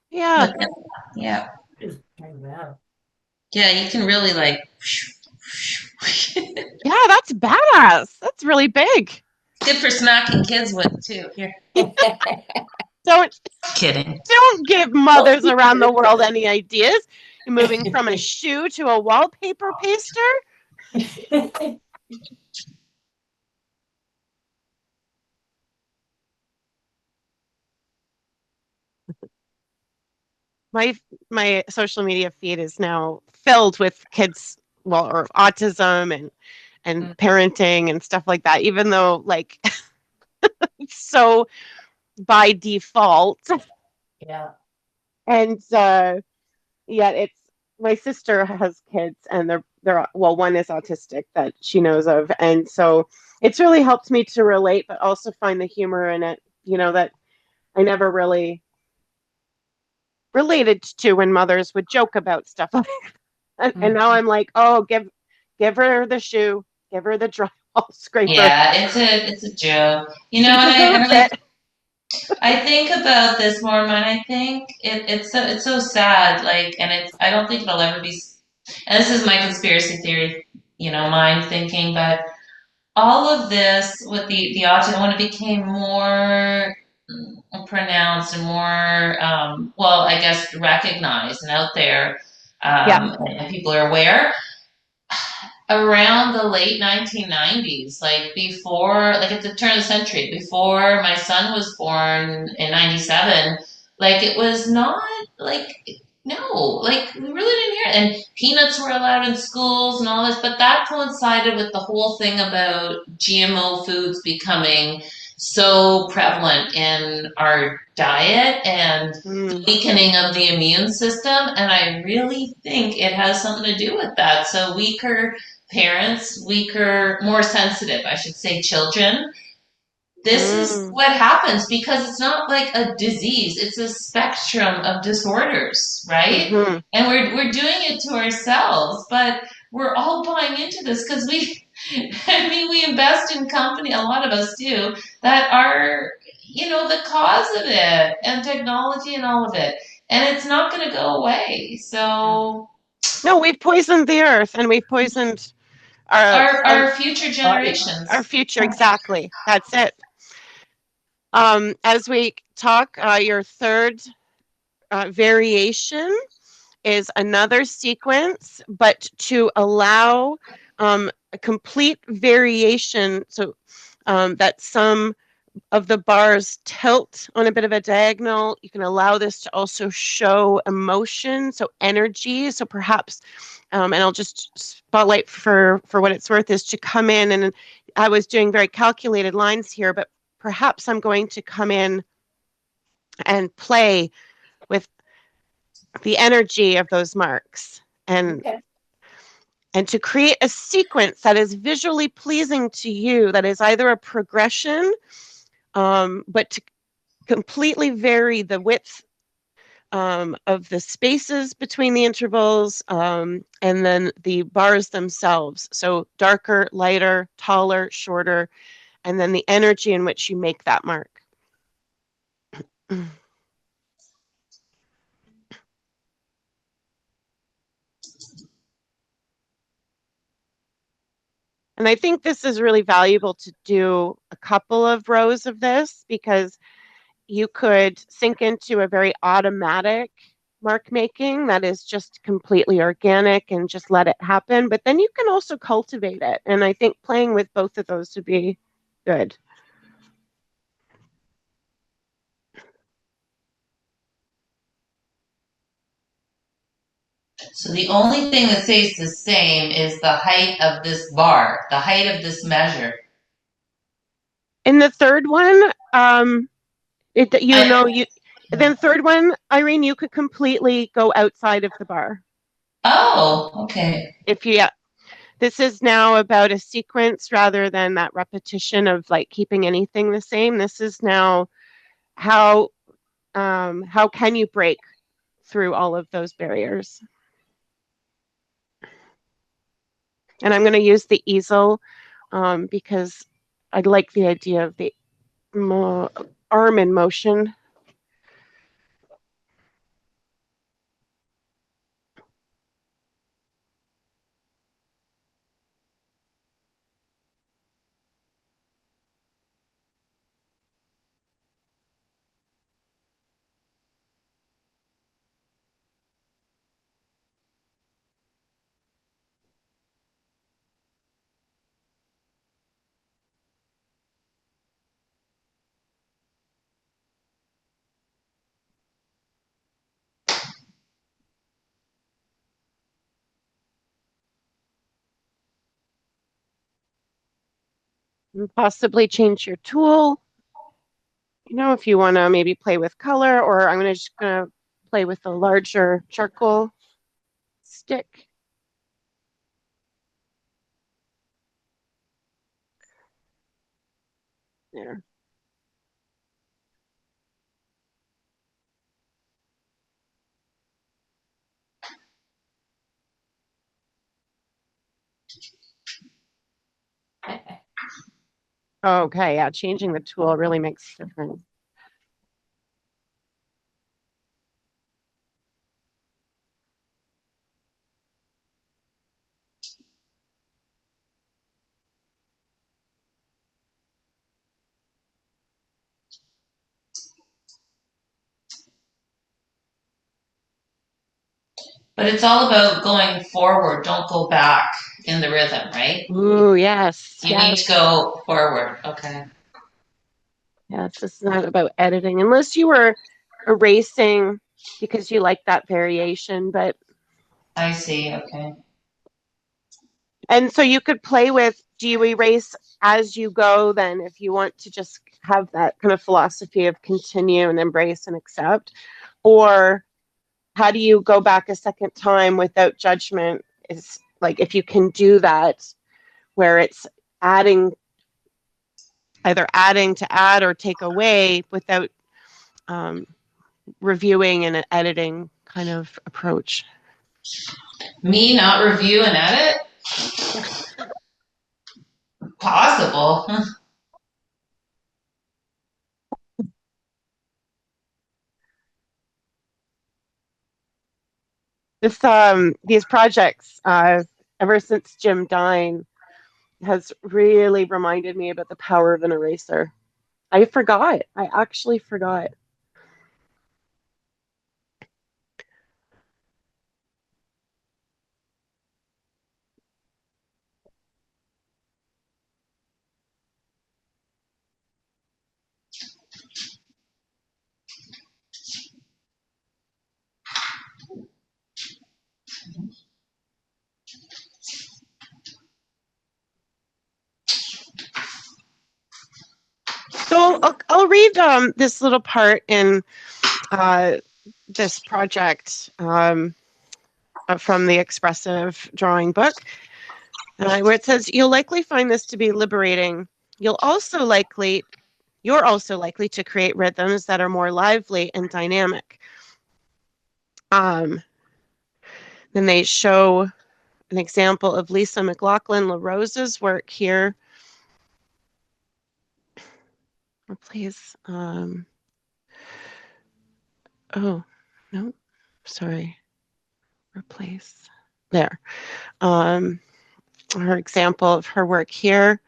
yeah, Look at, yeah, Just hang that. yeah. You can really like. yeah, that's badass. That's really big. Good for smacking kids with too. Here, don't kidding. don't give Well, mothers around the world any ideas. You're moving from a shoe to a wallpaper paster. My social media feed is now filled with kids, well, or autism and parenting and stuff like that, even though like it's so by default. Yeah. And yet it's my sister has kids and they're well, one is autistic that she knows of. And so it's really helped me to relate, but also find the humor in it, that I never really related to when mothers would joke about stuff like and Mm. now I'm like, oh, give her the shoe, give her the drywall scraper. Yeah, it's a joke. You know, She and I deserves like it. I think about this more, and I think it's so sad. Like, and it's I don't think it'll ever be. And this is my conspiracy theory, mind thinking. But all of this with the autism, when it became more pronounced and more, well, I guess recognized and out there, Yeah, and people are aware around the late 1990s, like before, like at the turn of the century, before my son was born in 97, like it was not like, no, like we really didn't hear it. And peanuts were allowed in schools and all this, but that coincided with the whole thing about GMO foods becoming so prevalent in our diet and the Mm, weakening of the immune system. And I really think it has something to do with that. So weaker parents, weaker, more sensitive, I should say, children. This is mm, what happens because it's not like a disease, it's a spectrum of disorders, right? mm-hmm. And we're doing it to ourselves, but we're all buying into this because we I mean we invest in company, a lot of us do, that are, the cause of it and technology and all of it. And it's not gonna go away. Yeah. So No, we've poisoned the earth and we've poisoned our our future Body. our generations. future. Exactly. That's it. As we talk, your third variation is another sequence, but to allow a complete variation, so that some of the bars tilt on a bit of a diagonal. You can allow this to also show emotion, so energy. So perhaps, and I'll just spotlight for what it's worth, is to come in, and I was doing very calculated lines here, but perhaps I'm going to come in and play with the energy of those marks and Okay. and to create a sequence that is visually pleasing to you, that is either a progression, but to completely vary the width of the spaces between the intervals, and then the bars themselves. So darker, lighter, taller, shorter, and then the energy in which you make that mark. And I think this is really valuable to do a couple of rows of this because you could sink into a very automatic mark making that is just completely organic and just let it happen. But then you can also cultivate it. And I think playing with both of those would be good. So the only thing that stays the same is the height of this bar, the height of this measure. In the third one, it you I, know you then third one, Irene, you could completely go outside of the bar. oh, okay. If you Yeah, this is now about a sequence rather than that repetition of like keeping anything the same. This is now how how can you break through all of those barriers? And I'm going to use the easel because I like the idea of the arm in motion. And possibly change your tool. If you want to maybe play with color, or I'm just going to play with the larger charcoal stick. There. Okay, yeah, changing the tool really makes a difference. But it's all about going forward. Don't go back in the rhythm, right? Ooh, yes, You need to yes, go forward. Okay. yes. This is not about editing, unless you were erasing because you like that variation. But I see. Okay. and so you could play with, do you erase as you go then if you want to just have that kind of philosophy of continue and embrace and accept? Or how do you go back a second time without judgment? Is like if you can do that where it's adding, either adding to add or take away without reviewing and editing kind of approach. Me not review and edit? Possible. This these projects, ever since Jim Dine, has really reminded me about the power of an eraser. I forgot. I actually forgot. So I'll read this little part in this project from the Expressive drawing book, where it says, "You'll likely find this to be liberating. You're also likely to create rhythms that are more lively and dynamic." Then they show an example of Lisa McLaughlin LaRose's work here. Please. Oh, no, sorry. Replace. There. Her example of her work here.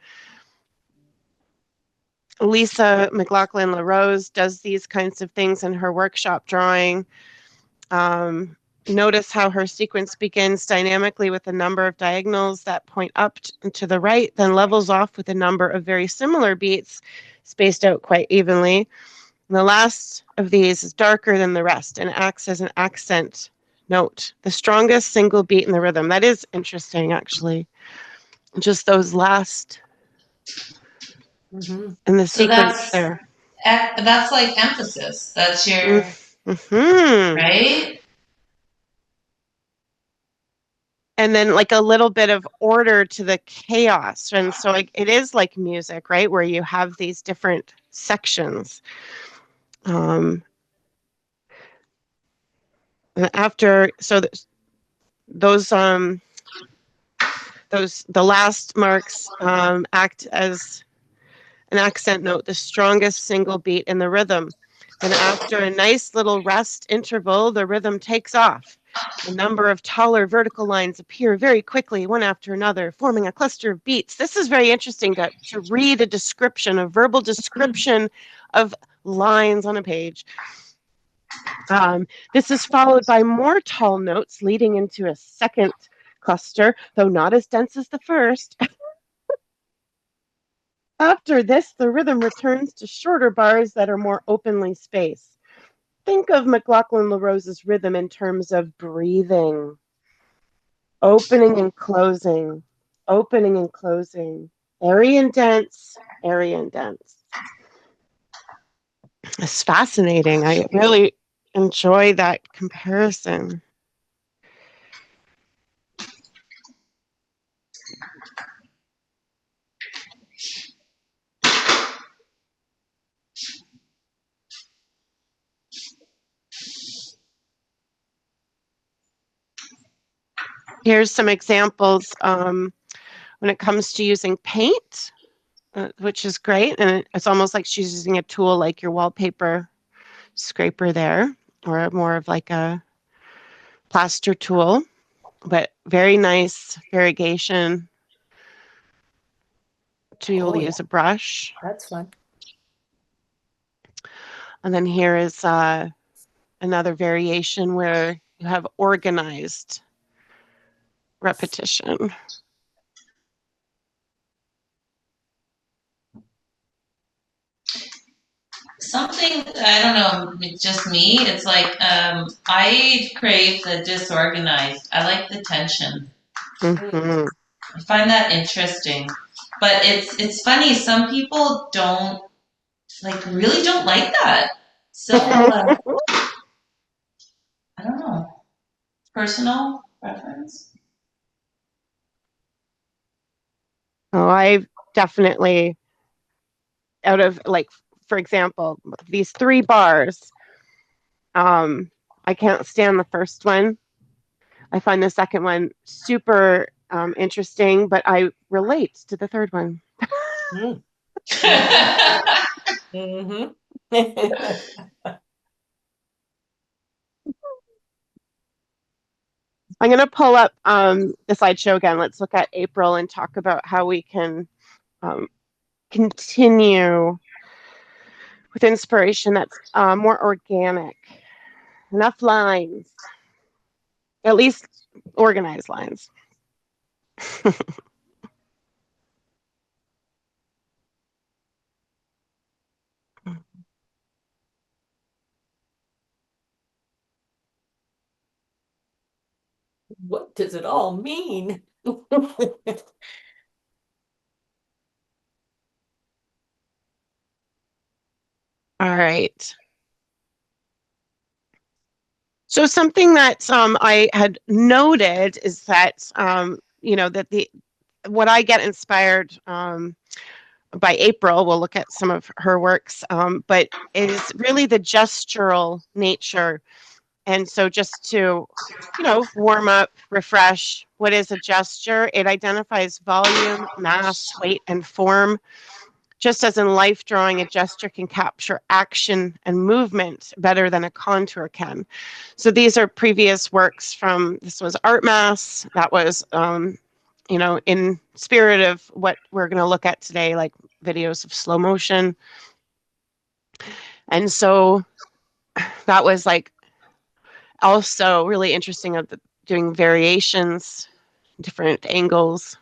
Lisa McLaughlin LaRose does these kinds of things in her workshop drawing. Notice how her sequence begins dynamically with a number of diagonals that point up to the right, then levels off with a number of very similar beats spaced out quite evenly. And the last of these is darker than the rest and acts as an accent note, the strongest single beat in the rhythm. That is interesting, actually. Just those last in the So sequence there. that's like emphasis. That's your right? And then like a little bit of order to the chaos. And so it is like music, right? Where you have these different sections. And after, so those the last marks act as an accent note, the strongest single beat in the rhythm. Then after a nice little rest interval, the rhythm takes off. A number of taller vertical lines appear very quickly, one after another, forming a cluster of beats. This is very interesting to read a verbal description of lines on a page. This is followed by more tall notes leading into a second cluster, though not as dense as the first. After this, the rhythm returns to shorter bars that are more openly spaced. Think of McLaughlin LaRose's rhythm in terms of breathing, opening and closing, opening and closing, airy and dense, airy and dense. It's fascinating. I really enjoy that comparison. Here's some examples when it comes to using paint, which is great. And it's almost like she's using a tool like your wallpaper scraper there, or more of like a plaster tool, but very nice variegation to be able to use a brush. That's fun. And then here is another variation where you have organized repetition. Something, I don't know, it's just me. It's like I crave the disorganized. I like the tension. Mm-hmm. I find that interesting. But it's funny, some people don't like really don't like that. So I don't know. Personal preference. Oh, I've definitely, out of like, for example, these 3 bars, I can't stand the first one. I find the second one super interesting, but I relate to the third one. Mm. Mhm. I'm going to pull up the slideshow again. Let's look at April and talk about how we can um, continue with inspiration that's more organic. Enough lines, at least organized lines. What does it all mean? All right. So something that I had noted is that that the what I get inspired by April, we'll look at some of her works, but is really the gestural nature. And so just to, warm up, refresh, what is a gesture? It identifies volume, mass, weight, and form. Just as in life drawing, a gesture can capture action and movement better than a contour can. So these are previous works from, this was Art Mass, that was, in spirit of what we're going to look at today, like videos of slow motion. And so that was like also really interesting of doing variations, different angles.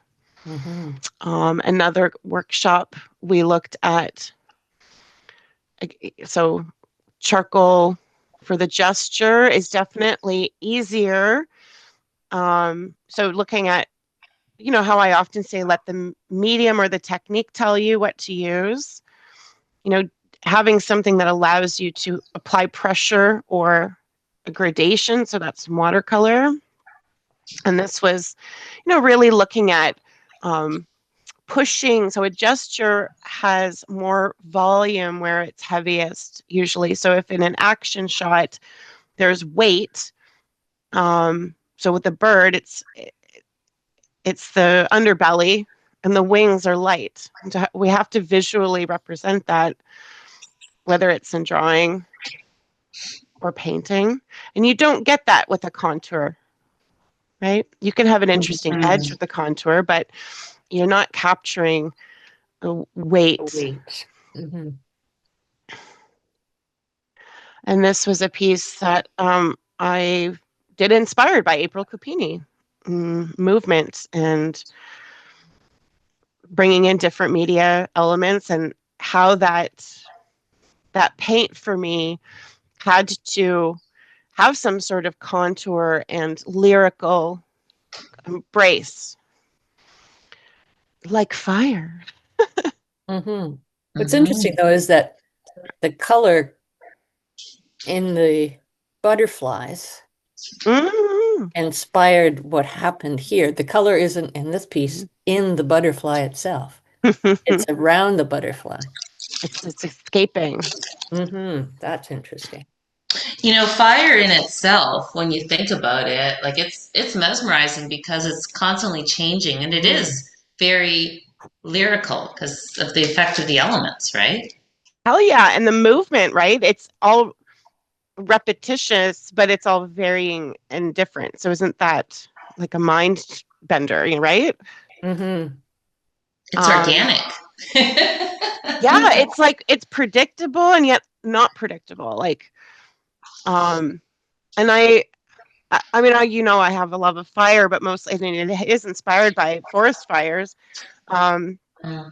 Mhm. Another workshop we looked at, so charcoal for the gesture is definitely easier. So looking at, how I often say, let the medium or the technique tell you what to use. Having something that allows you to apply pressure or a gradation. So that's watercolor. And this was, really looking at pushing. So a gesture has more volume where it's heaviest usually. So if in an action shot, there's weight. So with the bird, it's the underbelly and the wings are light. We have to visually represent that, whether it's in drawing or painting. And you don't get that with a contour, right? You can have an interesting edge with the contour, but you're not capturing the weight. Wait. Mhm. And this was a piece that I did inspired by April Coppini, movement and bringing in different media elements, and how that paint for me had to have some sort of contour and lyrical embrace, like fire. Mhm. What's Mhm. interesting though is that the color in the butterflies Mm. inspired what happened here. The color isn't in this piece in the butterfly itself. It's around the butterfly. It's escaping. That's interesting. Fire in itself, when you think about it, like it's mesmerizing because it's constantly changing and it Mm. is very lyrical because of the effect of the elements, right? Hell yeah. And the movement, right? It's all repetitious, but it's all varying and different. So isn't that like a mind bender, right? Mm-hmm. It's Um, organic. yeah, it's like it's predictable and yet not predictable. Like, and I mean, I have a love of fire, but mostly, I mean, it is inspired by forest fires. Um, Mm.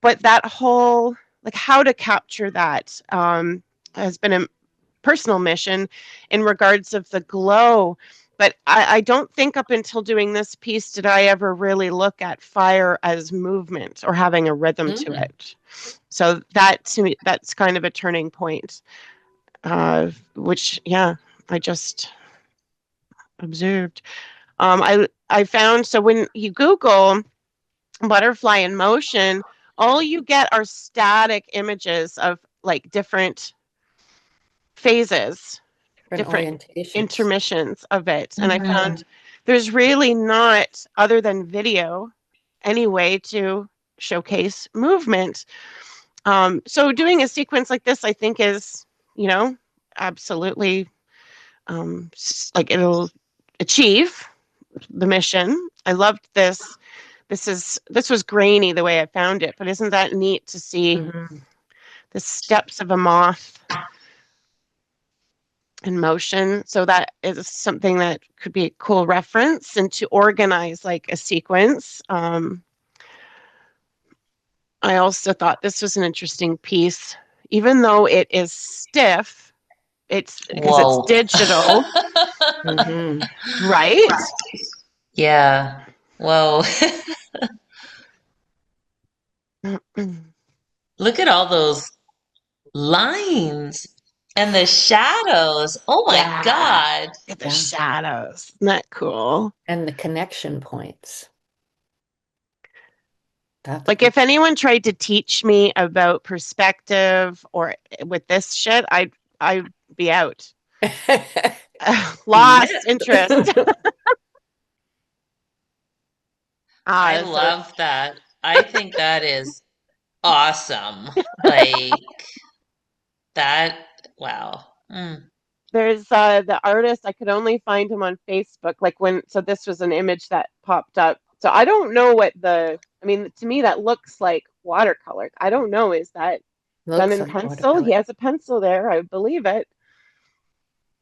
but that whole, like, how to capture that has been a personal mission in regards of the glow. But I don't think up until doing this piece did I ever really look at fire as movement or having a rhythm to it. So that to me, that's kind of a turning point, which, yeah, I just observed. I found, so when you Google butterfly in motion, all you get are static images of like different phases, different orientations. intermissions of it. And I found there's really not, other than video, any way to showcase movement. So doing a sequence like this, I think is, absolutely like it'll achieve the mission. I loved this. This was grainy the way I found it, but isn't that neat to see the steps of a moth in motion? So that is something that could be a cool reference, and to organize like a sequence. I also thought this was an interesting piece, even though it is stiff. It's because it's digital, right? Yeah. Whoa. Look at all those lines and the shadows. Oh my Yeah. God. Look at the shadows. Isn't that cool? And the connection points. That's like if anyone tried to teach me about perspective or with this shit, I'd be out. Lost interest. I love that. I think that is awesome. Like that. Wow. There's the artist, I could only find him on Facebook. So this was an image that popped up. So I don't know to me that looks like watercolor. I don't know, is that done in pencil? He has a pencil there, I believe it.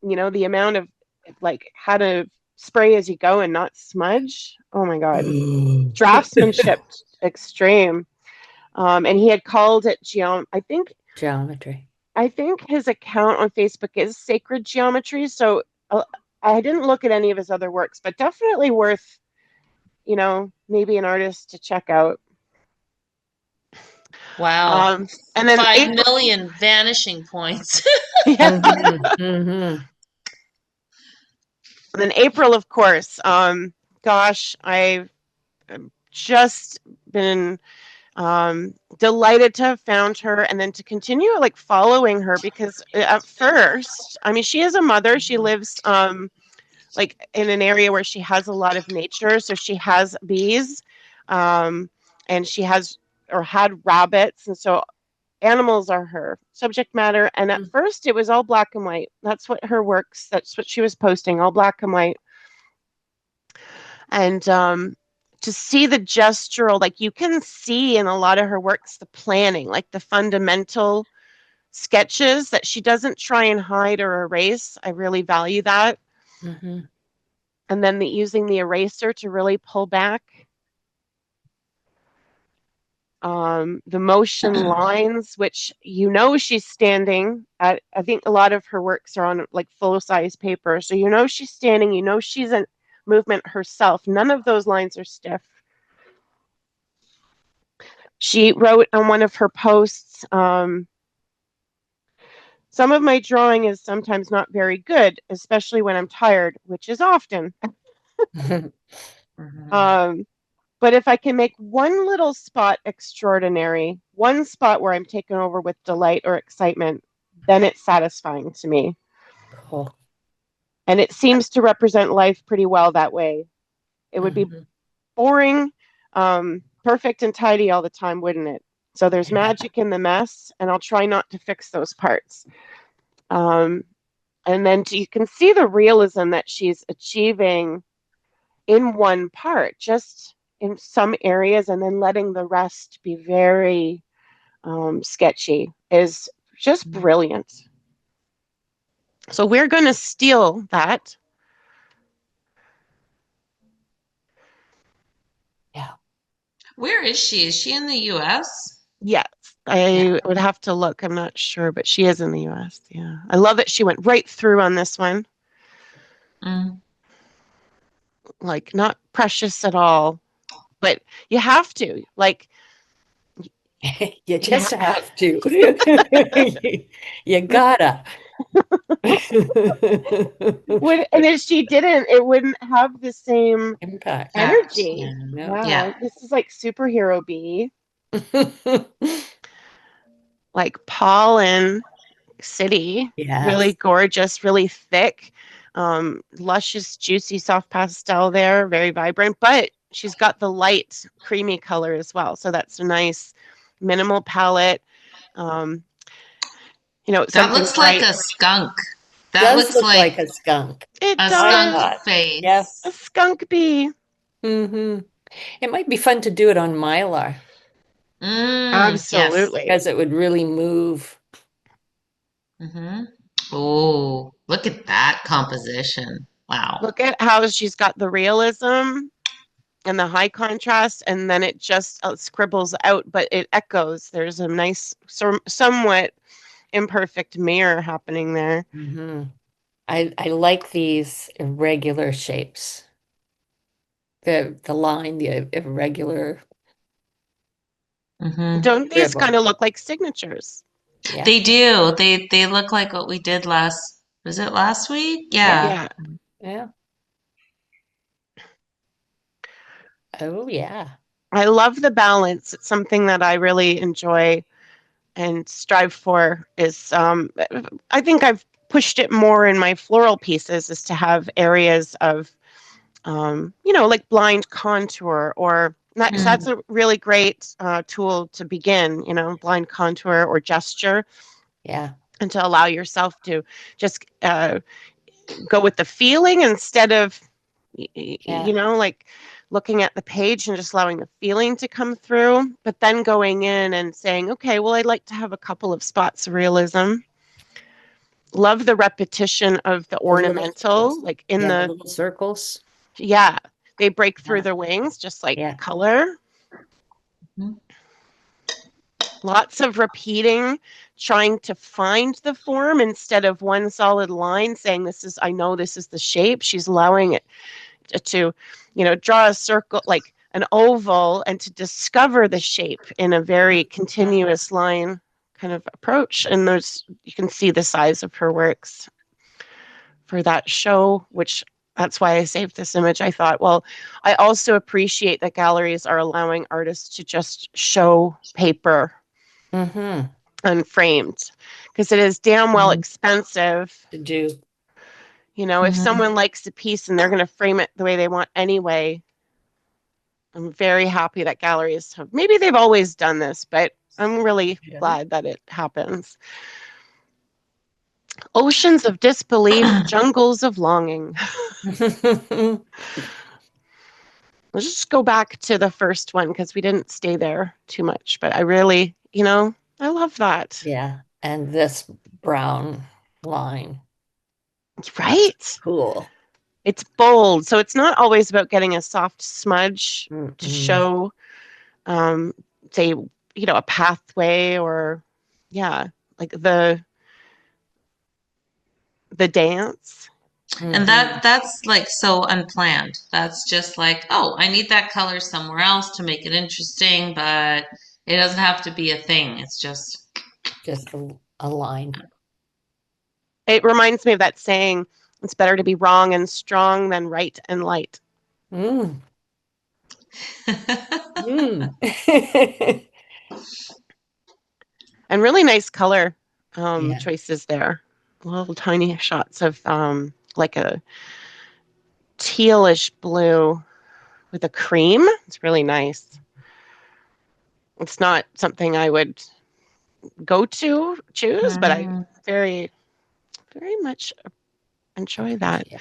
The amount of how to spray as you go and not smudge. Oh my God. Draftsmanship extreme. And he had called it geometry. I think his account on Facebook is Sacred Geometry. So I didn't look at any of his other works, but definitely worth, maybe an artist to check out. Wow. And then 5,000,000 vanishing points. And then April, of course. Gosh, I've just been delighted to have found her, and then to continue following her, because at first, she is a mother. She lives in an area where she has a lot of nature, so she has bees, and she has or had rabbits, and so animals are her subject matter. And at first it was all black and white. That's what she was posting, all black and white. And to see the gestural, you can see in a lot of her works, the planning, the fundamental sketches that she doesn't try and hide or erase. I really value that. And then using the eraser to really pull back. The motion lines, which she's standing at. I think a lot of her works are on full-size paper, so she's standing, she's in movement herself. None of those lines are stiff. She wrote on one of her posts, some of my drawing is sometimes not very good, especially when I'm tired, which is often. But if I can make one little spot extraordinary, one spot where I'm taken over with delight or excitement, then it's satisfying to me. Cool. And it seems to represent life pretty well that way. It would be boring, perfect and tidy all the time, wouldn't it? So there's magic in the mess, and I'll try not to fix those parts. And then you can see the realism that she's achieving in one part, just in some areas, and then letting the rest be very sketchy, is just brilliant. So we're going to steal that. Yeah. Where is she? Is she in the US? Yes, I would have to look. I'm not sure, but she is in the US. Yeah. I love that she went right through on this one. like not precious at all, but you have to. Like, You yeah, just have to. You gotta. and if she didn't, it wouldn't have the same Impact. Fact. energy. Yeah. No. Yeah. Yeah, this is like superhero bee, like pollen city, really Yes. gorgeous, really thick, luscious, juicy, soft pastel there, very vibrant, but she's got the light, creamy color as well. So that's a nice minimal palette. Um, That something looks like bright. a skunk. That Does looks look like like a skunk. It a I skunk does. thought. Yeah. face. A skunk bee. Hmm. It might be fun to do it on Mylar Yes. Absolutely. because it would really move. Mm-hmm. Oh, look at that composition. Wow. Look at how she's got the realism and the high contrast, and then it just scribbles out, but it echoes. There's a nice, somewhat imperfect mirror happening there. Hmm. I like these irregular shapes. The line, the irregular Mm-hmm. Don't these kind dribble. of look like signatures? Yeah. They do. They look like what we did was it last week? Yeah. Yeah. Yeah. Yeah. Oh yeah. I love the balance. It's something that I really enjoy and strive for is I think I've pushed it more in my floral pieces is to have areas of like blind contour or that, so that's Mm. a really great tool to begin, blind contour or gesture, Yeah. and to allow yourself to just go with the feeling instead of Yeah. like looking at the page and just allowing the feeling to come through, but then going in and saying, okay, well, I'd like to have a couple of spots of realism. Love the repetition of the The little ornamental, circles. like in Yeah, the the, little circles. yeah, they break through Yeah. the wings just like Yeah. color. Mhm. Lots of repeating, trying to find the form instead of one solid line saying, I know this is the shape. She's allowing it to, draw a circle, like an oval, and to discover the shape in a very continuous line kind of approach. And you can see the size of her works for that show, which that's why I saved this image. I thought, well, I also appreciate that galleries are allowing artists to just show paper Mm-hmm. unframed, because it is damn well Hmm. expensive. To do. If Mhm. someone likes a piece and they're going to frame it the way they want anyway, I'm very happy that galleries have, maybe they've always done this, but I'm really Yeah. glad that it happens. Oceans of disbelief, jungles of longing. Let's just go back to the first one because we didn't stay there too much, but I really, I love that. Yeah. And this brown line. That's Right? cool. It's bold. So it's not always about getting a soft smudge to Mm-mm. show, um, say, a pathway or, yeah, like the dance. And Mm-hmm. that's like so unplanned. That's just like, oh, I need that color somewhere else to make it interesting, but it doesn't have to be a thing. It's just Just a line. It reminds me of that saying, it's better to be wrong and strong than right and light. Mm. Mm. And really nice color Yeah. choices there. Little tiny shots of like a tealish blue with a cream. It's really nice. It's not something I would go to choose, but I Mhm. very, very much enjoy that. Appreciate.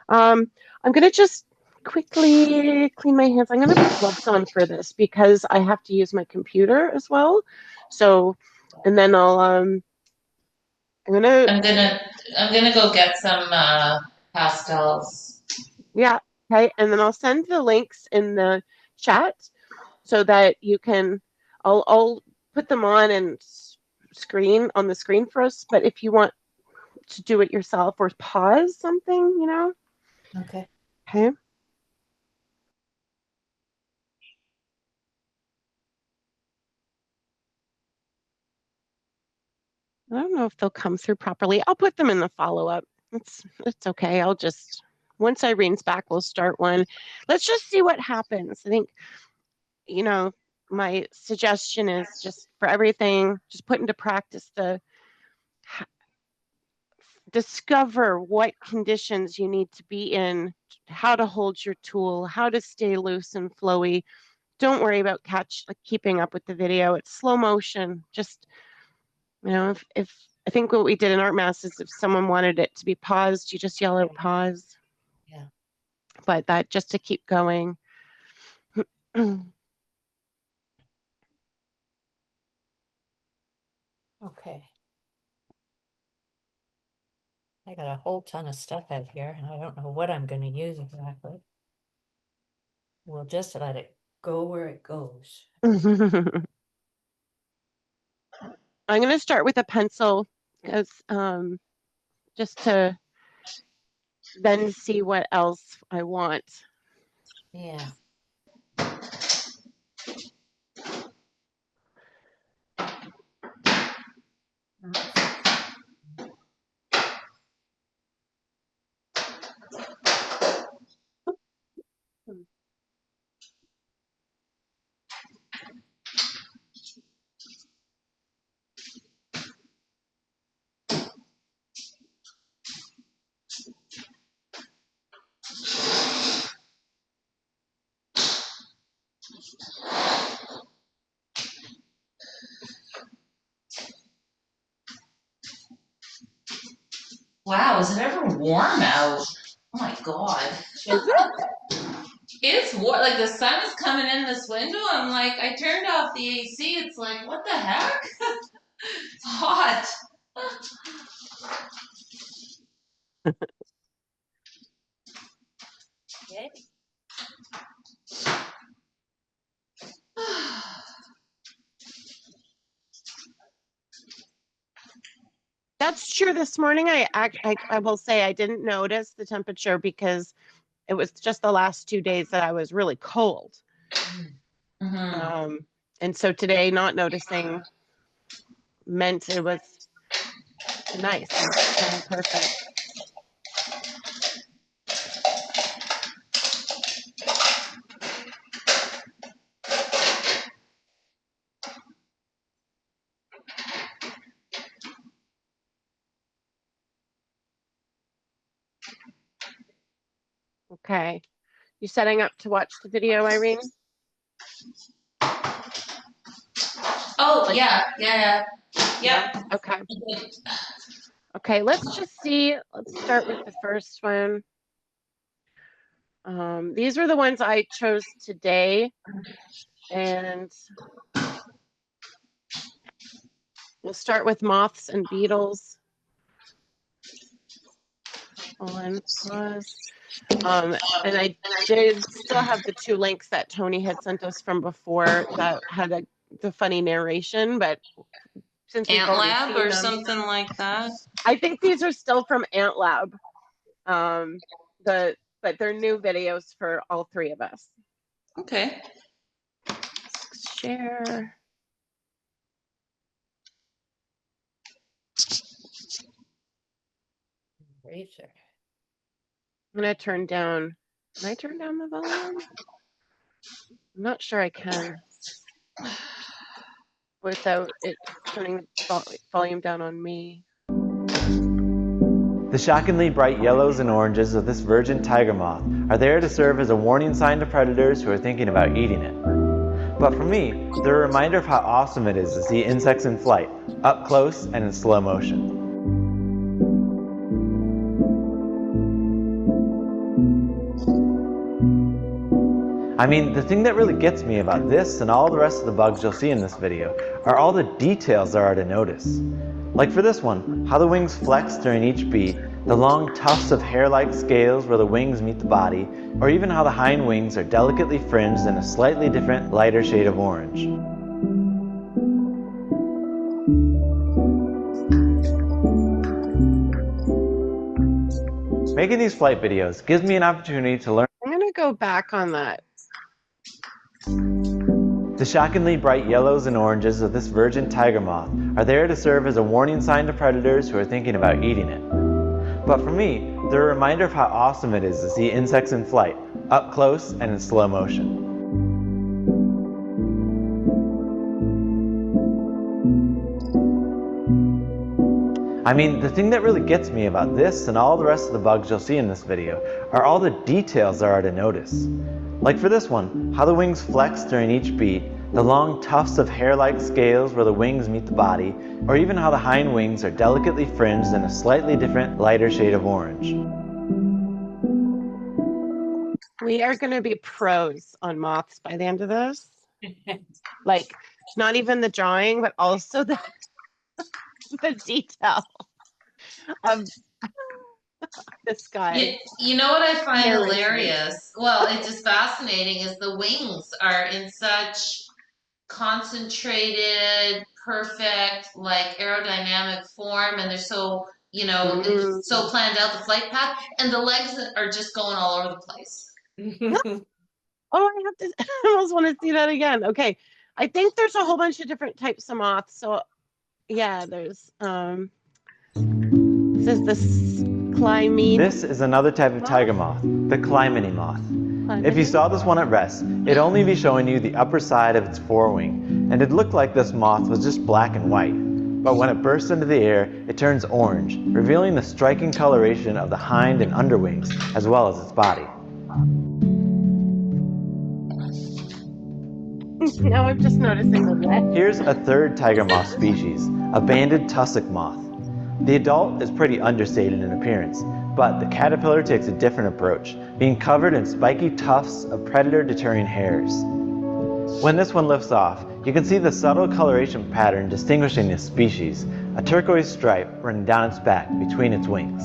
I'm gonna just quickly clean my hands. I'm gonna put gloves on for this because I have to use my computer as well. So, and then I'm gonna, I'm gonna I'm gonna go get some pastels. yeah, okay, and then I'll send the links in the chat so that you can, I'll put them on and screen on the screen for us. But if you want to do it yourself or pause something, Okay. okay. I don't know if they'll come through properly. I'll put them in the follow-up. It's okay. I'll just, once Irene's back, we'll start one. Let's just see what happens. I think, you know, my suggestion is just for everything, just put into practice discover what conditions you need to be in, how to hold your tool, how to stay loose and flowy. Don't worry about keeping up with the video. It's slow motion. Just, if I think what we did in art mass is if someone wanted it to be paused, you just yell out pause. Yeah. But that just to keep going. Okay. I got a whole ton of stuff out here, and I don't know what I'm going to use exactly. We'll just let it go where it goes. I'm going to start with a pencil because just to then see what else I want. Yeah. Wow, is it ever warm out? Oh my god. Is it? It's warm. Like the sun is coming in this window. I'm like, I turned off the AC. It's like, what the heck? It's hot. Okay. That's true. This morning, I will say I didn't notice the temperature because it was just the last 2 days that I was really cold. Mm-hmm. And so today, not noticing meant it was nice and kind of perfect. Okay. You setting up to watch the video, Irene? Oh, yeah. Yep. Yeah. Okay. Okay, let's just see. Let's start with the first one. These were the ones I chose today, and we'll start with moths and beetles. On pause. And I did still have the 2 links that Tony had sent us from before that had the funny narration, but since we've Ant already Lab seen or them, something like that. I think these are still from Ant Lab. But they're new videos for all 3 of us. Okay. Share. Razor. I'm gonna turn down. Can I turn down the volume? I'm not sure I can without it turning volume down on me. The shockingly bright yellows and oranges of this virgin tiger moth are there to serve as a warning sign to predators who are thinking about eating it. But for me, they're a reminder of how awesome it is to see insects in flight, up close and in slow motion. I mean, the thing that really gets me about this and all the rest of the bugs you'll see in this video are all the details there are to notice. Like for this one, how the wings flex during each beat, the long tufts of hair-like scales where the wings meet the body, or even how the hind wings are delicately fringed in a slightly different, lighter shade of orange. Making these flight videos gives me an opportunity to learn. I'm gonna go back on that. The shockingly bright yellows and oranges of this virgin tiger moth are there to serve as a warning sign to predators who are thinking about eating it. But for me, they're a reminder of how awesome it is to see insects in flight, up close and in slow motion. I mean, the thing that really gets me about this and all the rest of the bugs you'll see in this video are all the details there are to notice. Like for this one, how the wings flex during each beat, the long tufts of hair-like scales where the wings meet the body, or even how the hind wings are delicately fringed in a slightly different, lighter shade of orange. We are going to be pros on moths by the end of this. Like, not even the drawing, but also the detail of this guy. You know what I find Hair hilarious? Well, it's just fascinating is the wings are in such concentrated, perfect, like aerodynamic form, and they're so, it's so planned out, the flight path, and the legs are just going all over the place. Oh, I have to, I almost want to see that again. Okay. I think there's a whole bunch of different types of moths. So yeah, there's, this is the Clymene. This is another type of tiger moth, the Clymene moth. If you saw this one at rest, it'd only be showing you the upper side of its forewing, and it'd look like this moth was just black and white. But when it bursts into the air, it turns orange, revealing the striking coloration of the hind and underwings, as well as its body. Now I'm just noticing the leg. Here's a third tiger moth species, a banded tussock moth. The adult is pretty understated in appearance, but the caterpillar takes a different approach, being covered in spiky tufts of predator-deterring hairs. When this one lifts off, you can see the subtle coloration pattern distinguishing this species, a turquoise stripe running down its back between its wings.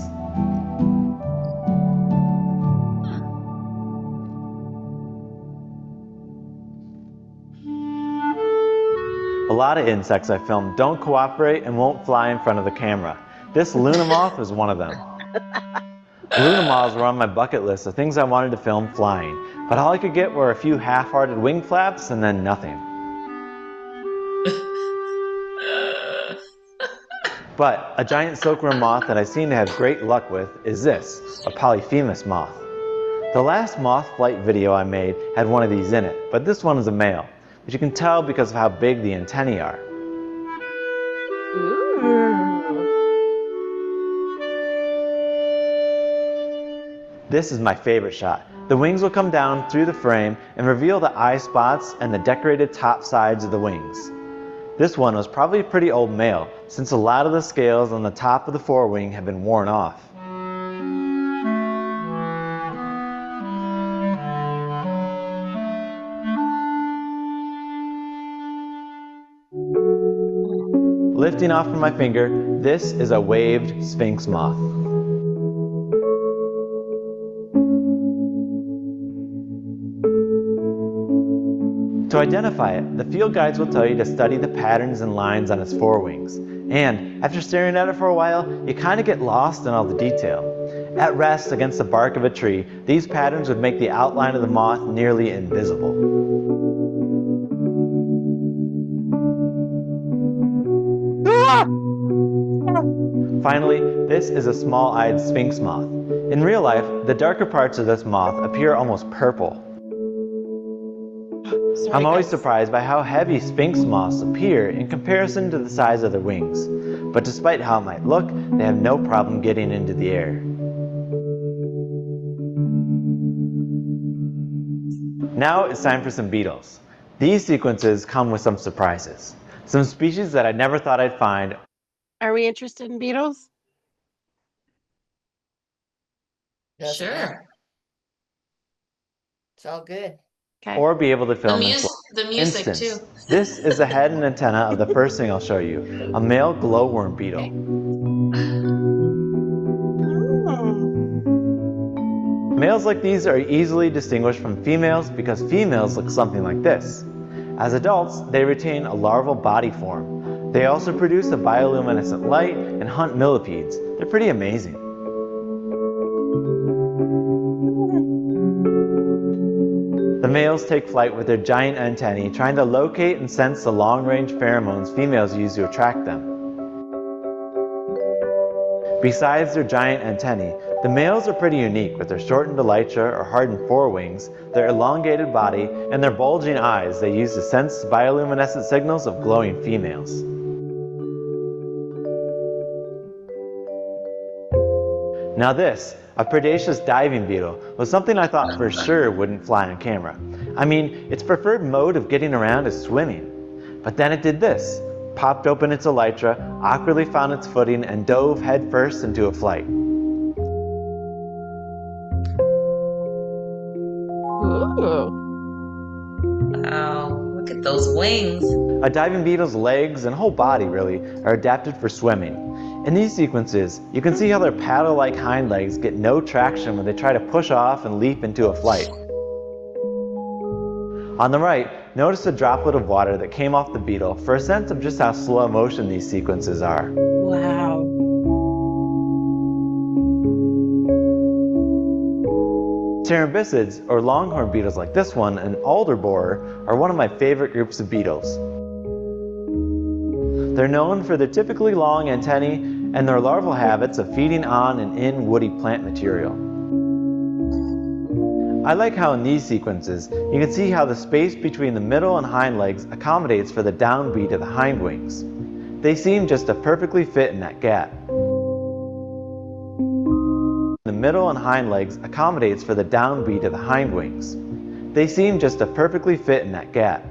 A lot of insects I filmed don't cooperate and won't fly in front of the camera. This Luna moth was one of them. Luna moths were on my bucket list of things I wanted to film flying, but all I could get were a few half-hearted wing flaps and then nothing. But a giant silkworm moth that I seem to have great luck with is this, a Polyphemus moth. The last moth flight video I made had one of these in it, but this one is a male, which you can tell because of how big the antennae are. This is my favorite shot. The wings will come down through the frame and reveal the eye spots and the decorated top sides of the wings. This one was probably a pretty old male, since a lot of the scales on the top of the forewing have been worn off. Lifting off from my finger, this is a waved sphinx moth. To identify it, the field guides will tell you to study the patterns and lines on its forewings. And after staring at it for a while, you kind of get lost in all the detail. At rest against the bark of a tree, these patterns would make the outline of the moth nearly invisible. Finally, this is a small-eyed sphinx moth. In real life, the darker parts of this moth appear almost purple. I'm always surprised by how heavy sphinx moths appear in comparison to the size of their wings. But despite how it might look, they have no problem getting into the air. Now it's time for some beetles. These sequences come with some surprises. Some species that I never thought I'd find. Are we interested in beetles? Doesn't Sure. matter. It's all good. Okay. Or be able to The, film in the music instance. too. This is the head and antenna of the first thing I'll show you, a male glowworm beetle. Males like these are easily distinguished from females because females look something like this. As adults, they retain a larval body form. They also produce a bioluminescent light and hunt millipedes. They're pretty amazing. The males take flight with their giant antennae, trying to locate and sense the long-range pheromones females use to attract them. Besides their giant antennae, the males are pretty unique with their shortened elytra or hardened forewings, their elongated body, and their bulging eyes they use to sense bioluminescent signals of glowing females. Now this, a predaceous diving beetle, was something I thought for sure wouldn't fly on camera. I mean, its preferred mode of getting around is swimming. But then it did this, popped open its elytra, awkwardly found its footing, and dove headfirst into a flight. Ooh. Wow, look at those wings. A diving beetle's legs and whole body, really, are adapted for swimming. In these sequences, you can see how their paddle-like hind legs get no traction when they try to push off and leap into a flight. On the right, notice a droplet of water that came off the beetle for a sense of just how slow motion these sequences are. Wow. Pterambicids, or longhorn beetles like this one, and alder borer, are one of my favorite groups of beetles. They're known for their typically long antennae and their larval habits of feeding on and in woody plant material. I like how in these sequences, you can see how the space between the middle and hind legs accommodates for the downbeat of the hind wings. They seem just to perfectly fit in that gap. The middle and hind legs accommodates for the downbeat of the hind wings. They seem just to perfectly fit in that gap.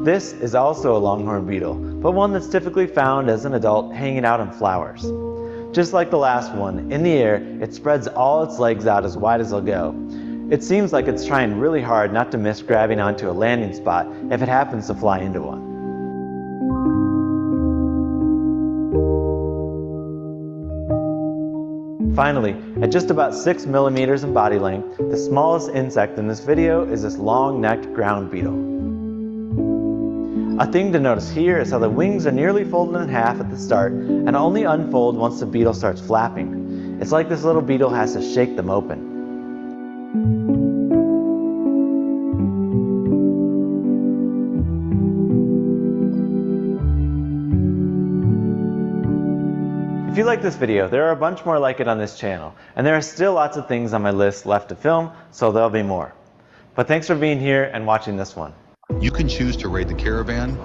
This is also a longhorn beetle, but one that's typically found as an adult hanging out in flowers. Just like the last one, in the air, it spreads all its legs out as wide as they'll go. It seems like it's trying really hard not to miss grabbing onto a landing spot if it happens to fly into one. Finally, at just about 6 millimeters in body length, the smallest insect in this video is this long-necked ground beetle. A thing to notice here is how the wings are nearly folded in half at the start and only unfold once the beetle starts flapping. It's like this little beetle has to shake them open. If you like this video, there are a bunch more like it on this channel, and there are still lots of things on my list left to film, so there'll be more. But thanks for being here and watching this one. You can choose to raid the caravan.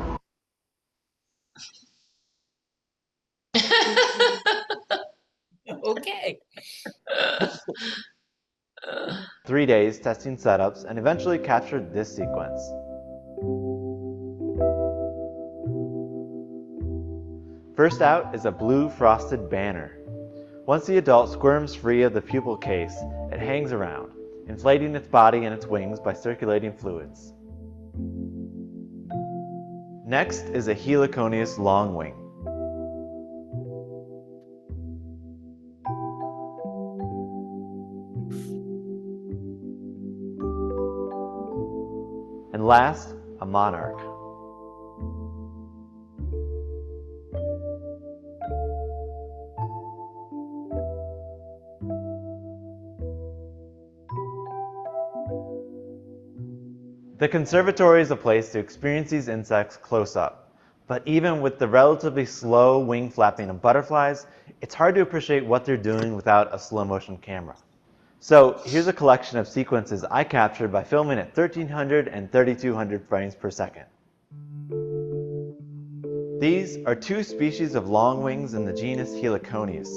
Okay. 3 days testing setups and eventually captured this sequence. First out is a blue frosted banner. Once the adult squirms free of the pupal case, it hangs around, inflating its body and its wings by circulating fluids. Next is a heliconius longwing. And last, a monarch. The conservatory is a place to experience these insects close up. But even with the relatively slow wing flapping of butterflies, it's hard to appreciate what they're doing without a slow motion camera. So here's a collection of sequences I captured by filming at 1300 and 3200 frames per second. These are two species of longwings in the genus Heliconius.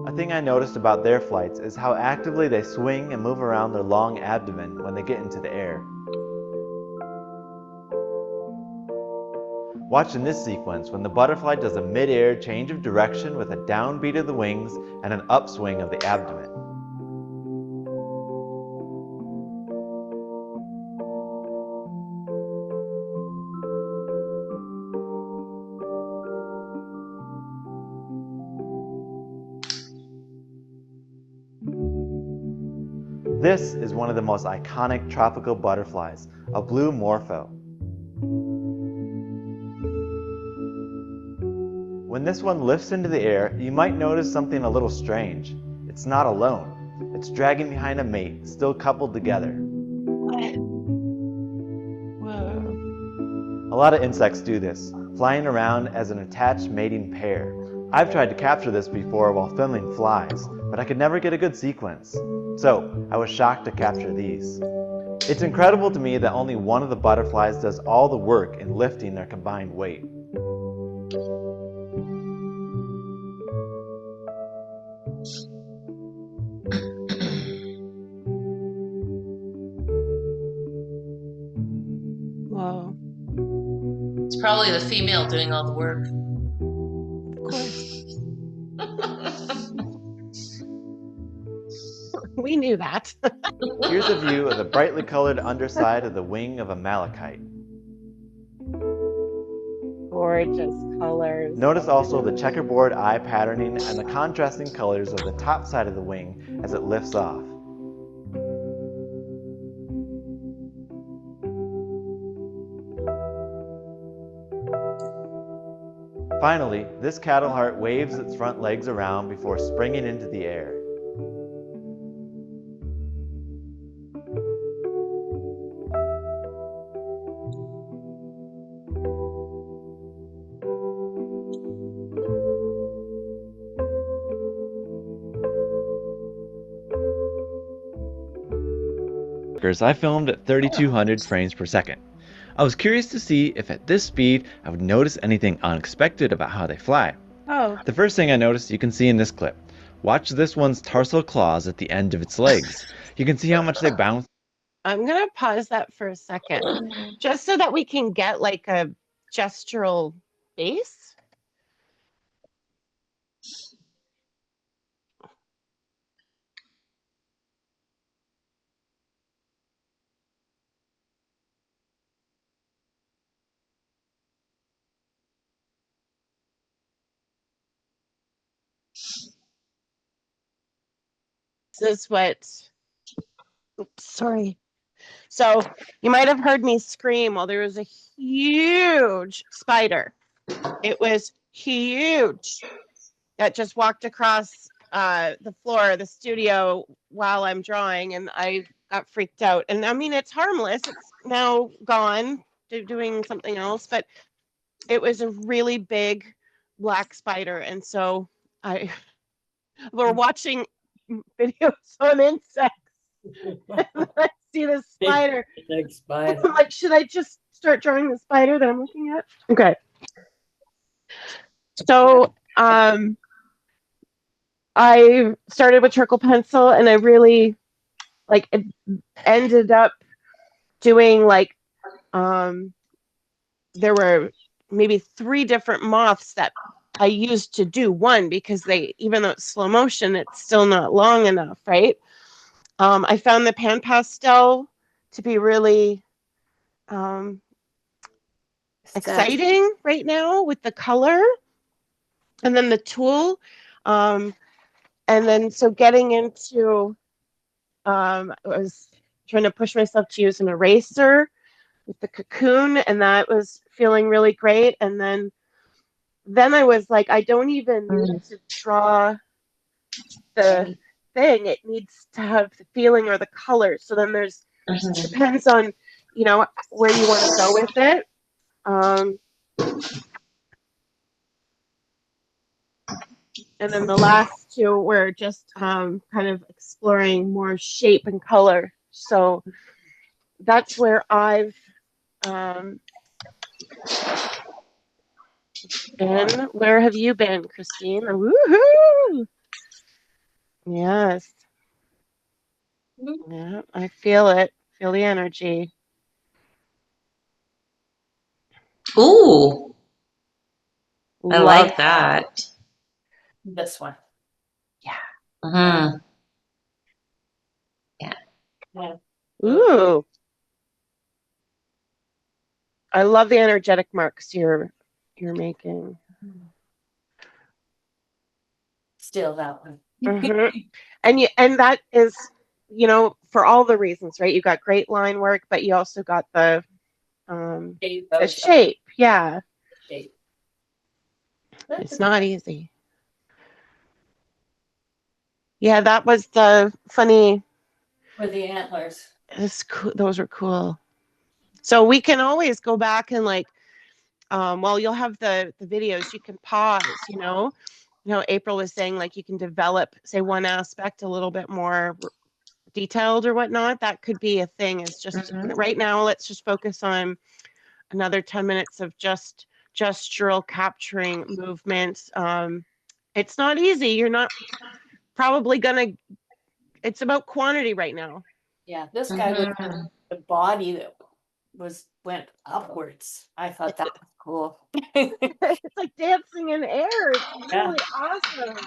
A thing I noticed about their flights is how actively they swing and move around their long abdomen when they get into the air. Watch in this sequence when the butterfly does a mid-air change of direction with a downbeat of the wings and an upswing of the abdomen. This is one of the most iconic tropical butterflies, a blue morpho. When this one lifts into the air, you might notice something a little strange. It's not alone. It's dragging behind a mate, still coupled together. What? Whoa. A lot of insects do this, flying around as an attached mating pair. I've tried to capture this before while filming flies, but I could never get a good sequence. So I was shocked to capture these. It's incredible to me that only one of the butterflies does all the work in lifting their combined weight. Whoa. It's probably the female doing all the work. Of course. We knew that. Here's a view of the brightly colored underside of the wing of a malachite. Gorgeous colors. Notice also the checkerboard eye patterning and the contrasting colors of the top side of the wing as it lifts off. Finally, this cattle heart waves its front legs around before springing into the air. I filmed at 3200 frames per second. I was curious to see if at this speed I would notice anything unexpected about how they fly. Oh. The first thing I noticed you can see in this clip. Watch this one's tarsal claws at the end of its legs. You can see how much they bounce. I'm going to pause that for a second, just so that we can get like a gestural base. This is what, oops, sorry. So you might have heard me scream while there was a huge spider. It was huge that just walked across the floor of the studio while I'm drawing, and I got freaked out. And I mean, it's harmless. It's now gone, doing something else, but it was a really big black spider. And so we're watching videos on insects. I see this spider. Big spider. I'm like, should I just start drawing the spider that I'm looking at? Okay. So I started with charcoal pencil, and I really ended up doing there were maybe 3 different moths that I used to do one, because even though it's slow motion, it's still not long enough, right? I found the pan pastel to be really exciting right now with the color, and then the tool, and then so getting into I was trying to push myself to use an eraser with the cocoon, and that was feeling really great. And then I was like, I don't even need to draw the thing, it needs to have the feeling or the color. So then there's depends on where you want to go with it. And then the last 2 were just kind of exploring more shape and color. So that's where I've been. Where have you been, Christine? Woohoo! Yes. Yeah, I feel it. Feel the energy. Ooh, I Love like that. This one. Mm-hmm. Yeah. Ooh. I love the energetic marks you're making. Still that one. And that is, for all the reasons, right? You got great line work, but you also got the shape. Yeah. Shape. It's not easy. Yeah, that was the funny. With the antlers. Those were cool. So we can always go back and like, while you'll have the videos, you can pause, you know. You know, April was saying like you can develop, say, one aspect a little bit more detailed or whatnot. That could be a thing. Is just right now, let's just focus on another 10 minutes of just gestural capturing movements. It's not easy. You're not probably gonna, it's about quantity right now. Yeah, this guy with the body that went upwards. I thought that was cool. It's like dancing in air. It's Yeah. really awesome.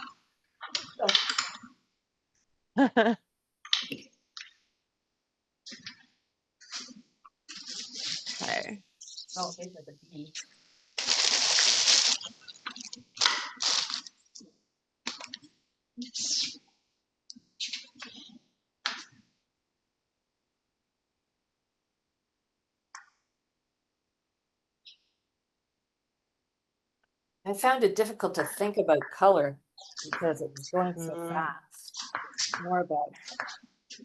Okay. Oh, these are the bees. I found it difficult to think about color because it was going so fast. More about,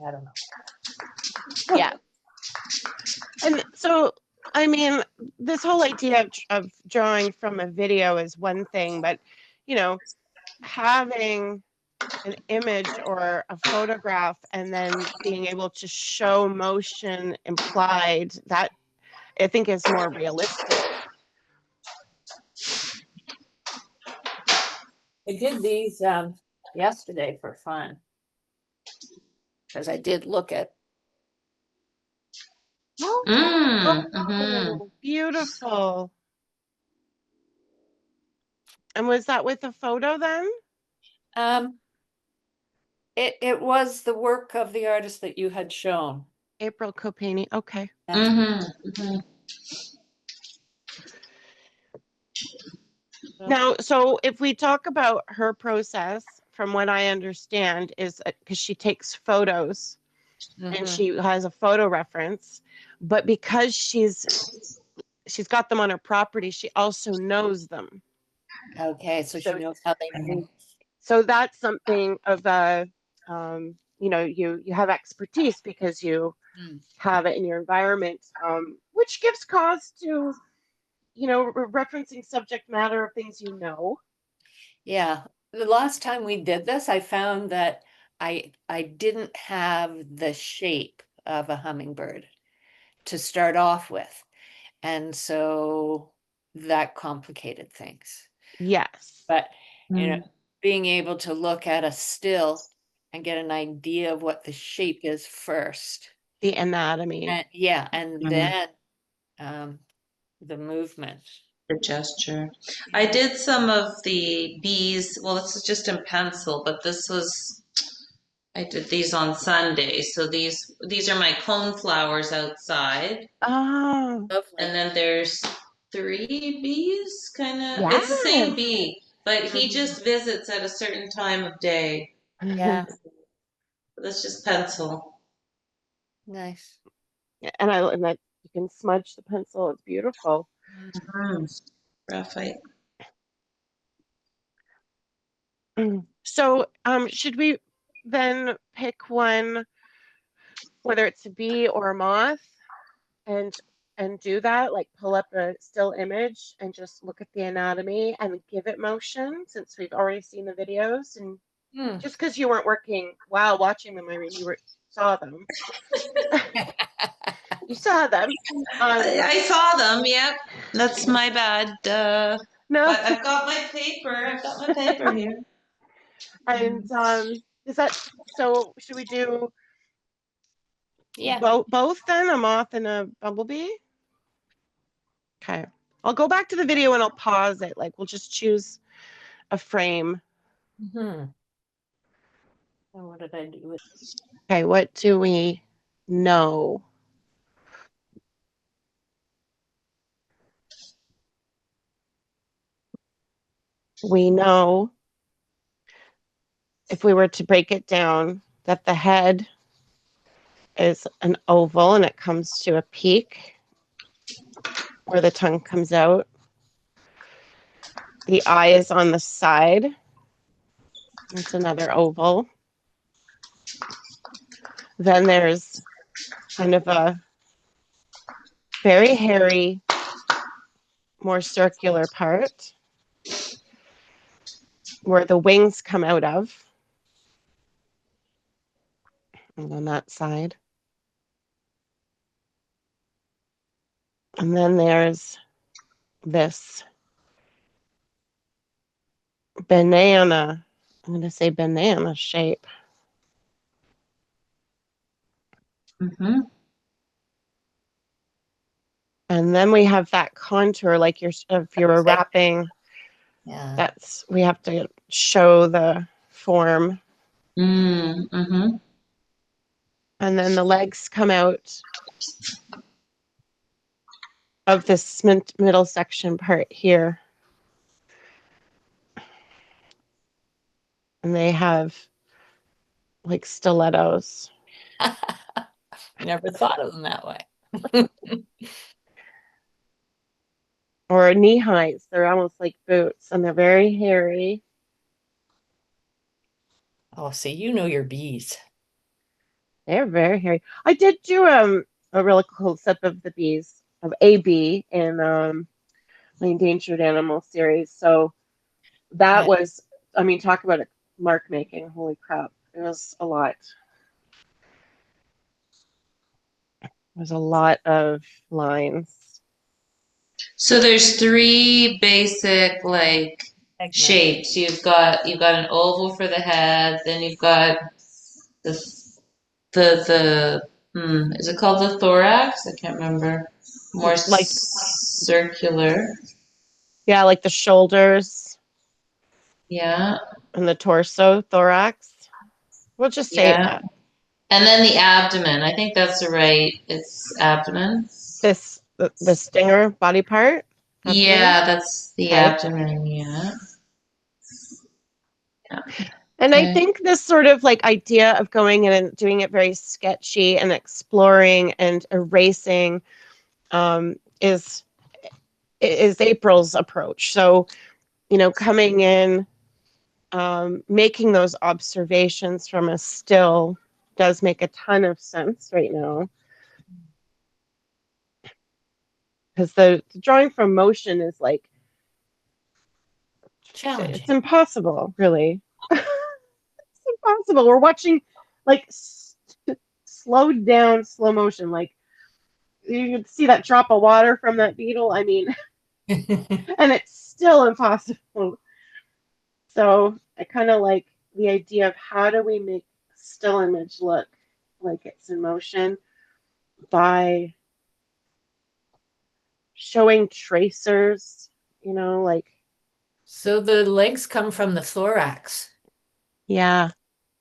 I don't know. Yeah. And so, I mean, this whole idea of drawing from a video is one thing, but, you know, having an image or a photograph and then being able to show motion implied, that I think is more realistic. I did these yesterday for fun because I did look at. Oh, beautiful. And was that with a photo then? It was the work of the artist that you had shown. April Coppini. Okay. Now, so if we talk about her process, from what I understand, is because she takes photos and she has a photo reference, but because she's got them on her property, she also knows them. Okay, so she knows how they move. So that's something of a, you know, you have expertise because you have it in your environment, which gives cause to, you know, referencing subject matter of things you know. Yeah, the last time we did this, I found that I didn't have the shape of a hummingbird to start off with. And so that complicated things. Yes. But, you know, being able to look at a still and get an idea of what the shape is first. The anatomy. And, yeah, and then the movement. The gesture. I did some of the bees. Well, this is just in pencil, but I did these on Sunday. So these are my cone flowers outside. Oh, Lovely. And then there's 3 bees, kind of. yeah. It's the same bee, but he just visits at a certain time of day. Yeah, That's just pencil. nice. And that you can smudge the pencil. It's beautiful. Graphite. So, should we then pick one, whether it's a bee or a moth, and do that, like pull up a still image and just look at the anatomy and give it motion, since we've already seen the videos, and just because you weren't working while watching them, Irene, you saw them. You saw them. I saw them. Yep, that's my bad. No, but I've got my paper. I've got my paper here. and is that so? Should we do Yeah. both then, a moth and a bumblebee? Okay, I'll go back to the video and I'll pause it. Like, we'll just choose a frame. So what did I do with? Okay, what do we know? We know, if we were to break it down, that the head is an oval and it comes to a peak where the tongue comes out. The eye is on the side. It's another oval. Then there's kind of a very hairy, more circular part where the wings come out of. And on that side. And then there's this banana, I'm going to say banana shape. Mm-hmm. And then we have that contour, like if you were wrapping, Yeah. we have to show the form. Mm-hmm. And then the legs come out of this middle section part here. And they have like stilettos. Never thought of them that way. Or knee highs. They're almost like boots and they're very hairy. Oh, see, you know your bees. They're very hairy. I did do a really cool set of the bees, of a bee in my endangered animal series. So that Yeah. was, I mean, talk about it, mark making. Holy crap. It was a lot. It was a lot of lines. So there's three basic like Segment. shapes. You've got an oval for the head, then you've got the is it called the thorax? I can't remember. More Like, circular. yeah, like the shoulders Yeah. and the torso, thorax. We'll just say Yeah. that. And then the abdomen. I think that's right. It's abdomen. The stinger body part. Abdomen. Yeah, that's the Okay. abdomen. Yeah. Yeah. And I Okay. think this sort of like idea of going in and doing it very sketchy and exploring and erasing is April's approach. So, you know, coming in, making those observations from a still does make a ton of sense right now. Because the drawing from motion is like, Challenging. it's impossible, really. It's impossible. We're watching like slowed down slow motion. Like you can see that drop of water from that beetle. I mean, and it's still impossible. So I kind of like the idea of how do we make still image look like it's in motion by showing tracers, you know, like. So the legs come from the thorax. Yeah.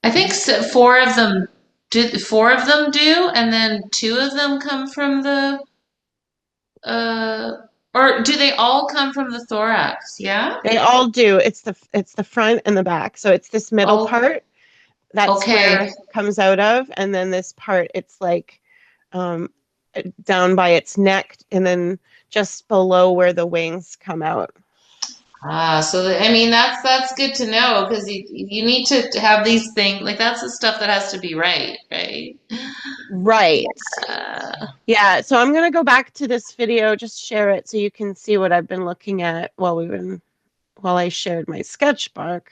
I think four of them do, and then two of them come from the or do they all come from the thorax? Yeah. They all do. It's the front and the back. So it's this middle Oh, part. That's okay. where it comes out of, and then this part, it's like down by its neck, and then just below where the wings come out. So I mean that's good to know because you need to have these things like that's the stuff that has to be right. Right. Yeah. So I'm gonna go back to this video, just share it so you can see what I've been looking at while I shared my sketchbook.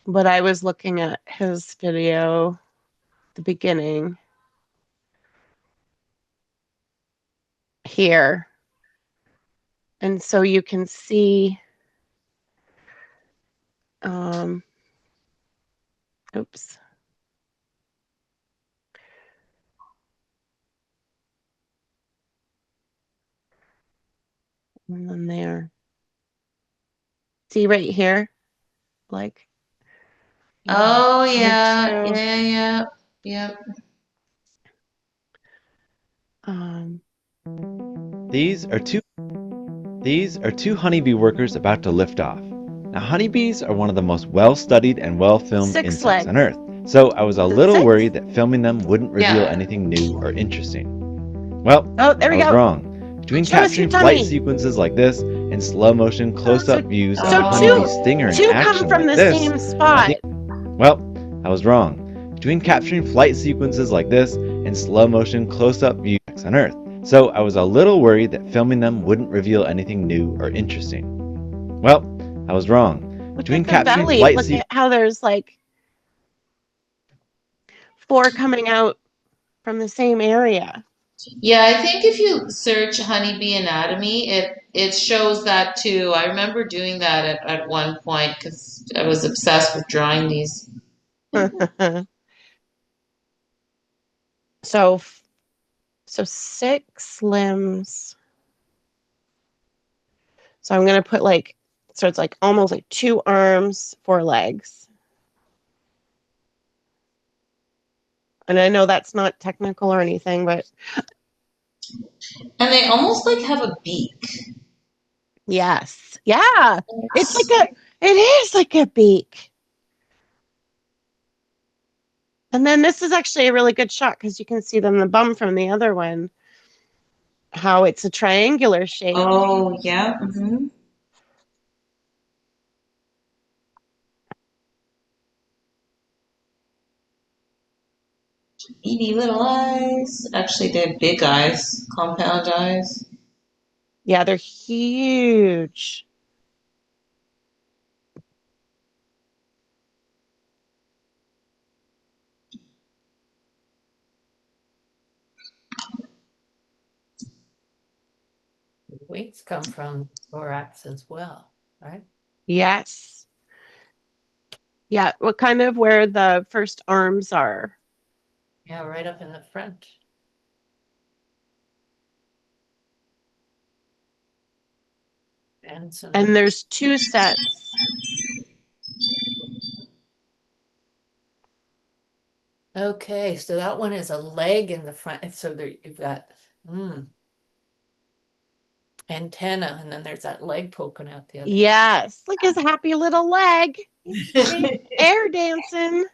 But I was looking at his video, the beginning here. And so you can see, oops. And then there. See right here? Like. Oh yeah. These are two honeybee workers about to lift off. Now, honeybees are one of the most well-studied and well-filmed insects on Earth, so I was a little worried that filming them wouldn't reveal anything new or interesting. Well, I was wrong. Between capturing flight sequences like this and slow motion close-up views of the So honeybee's stinger in two action come from like the this, same I spot. think, well, I was wrong. Between capturing flight sequences like this and slow motion close-up views on Earth, so I was a little worried that filming them wouldn't reveal anything new or interesting. Well, I was wrong. Look Between at the capturing belly. flight Look sequences, at how there's like 4 coming out from the same area. Yeah, I think if you search honeybee anatomy, it shows that too. I remember doing that at one point because I was obsessed with drawing these. So 6 limbs. So I'm gonna put like, so it's like almost like 2 arms, 4 legs. And I know that's not technical or anything, but And they almost like have a beak. yes. Yeah. It is like a beak. And then this is actually a really good shot because you can see them the bum from the other one, how it's a triangular shape. Oh, yeah. Mm-hmm. Beady little eyes. Actually, they're big eyes, compound eyes. Yeah, they're huge. Wings come from thorax as well, right? Yes. Yeah, what kind of where the first arms are. Yeah, right up in the front. And some. And there's 2 sets. Okay, so that one is a leg in the front. And so there you've got antenna, and then there's that leg poking out the other. Yes, look his happy little leg. Air dancing.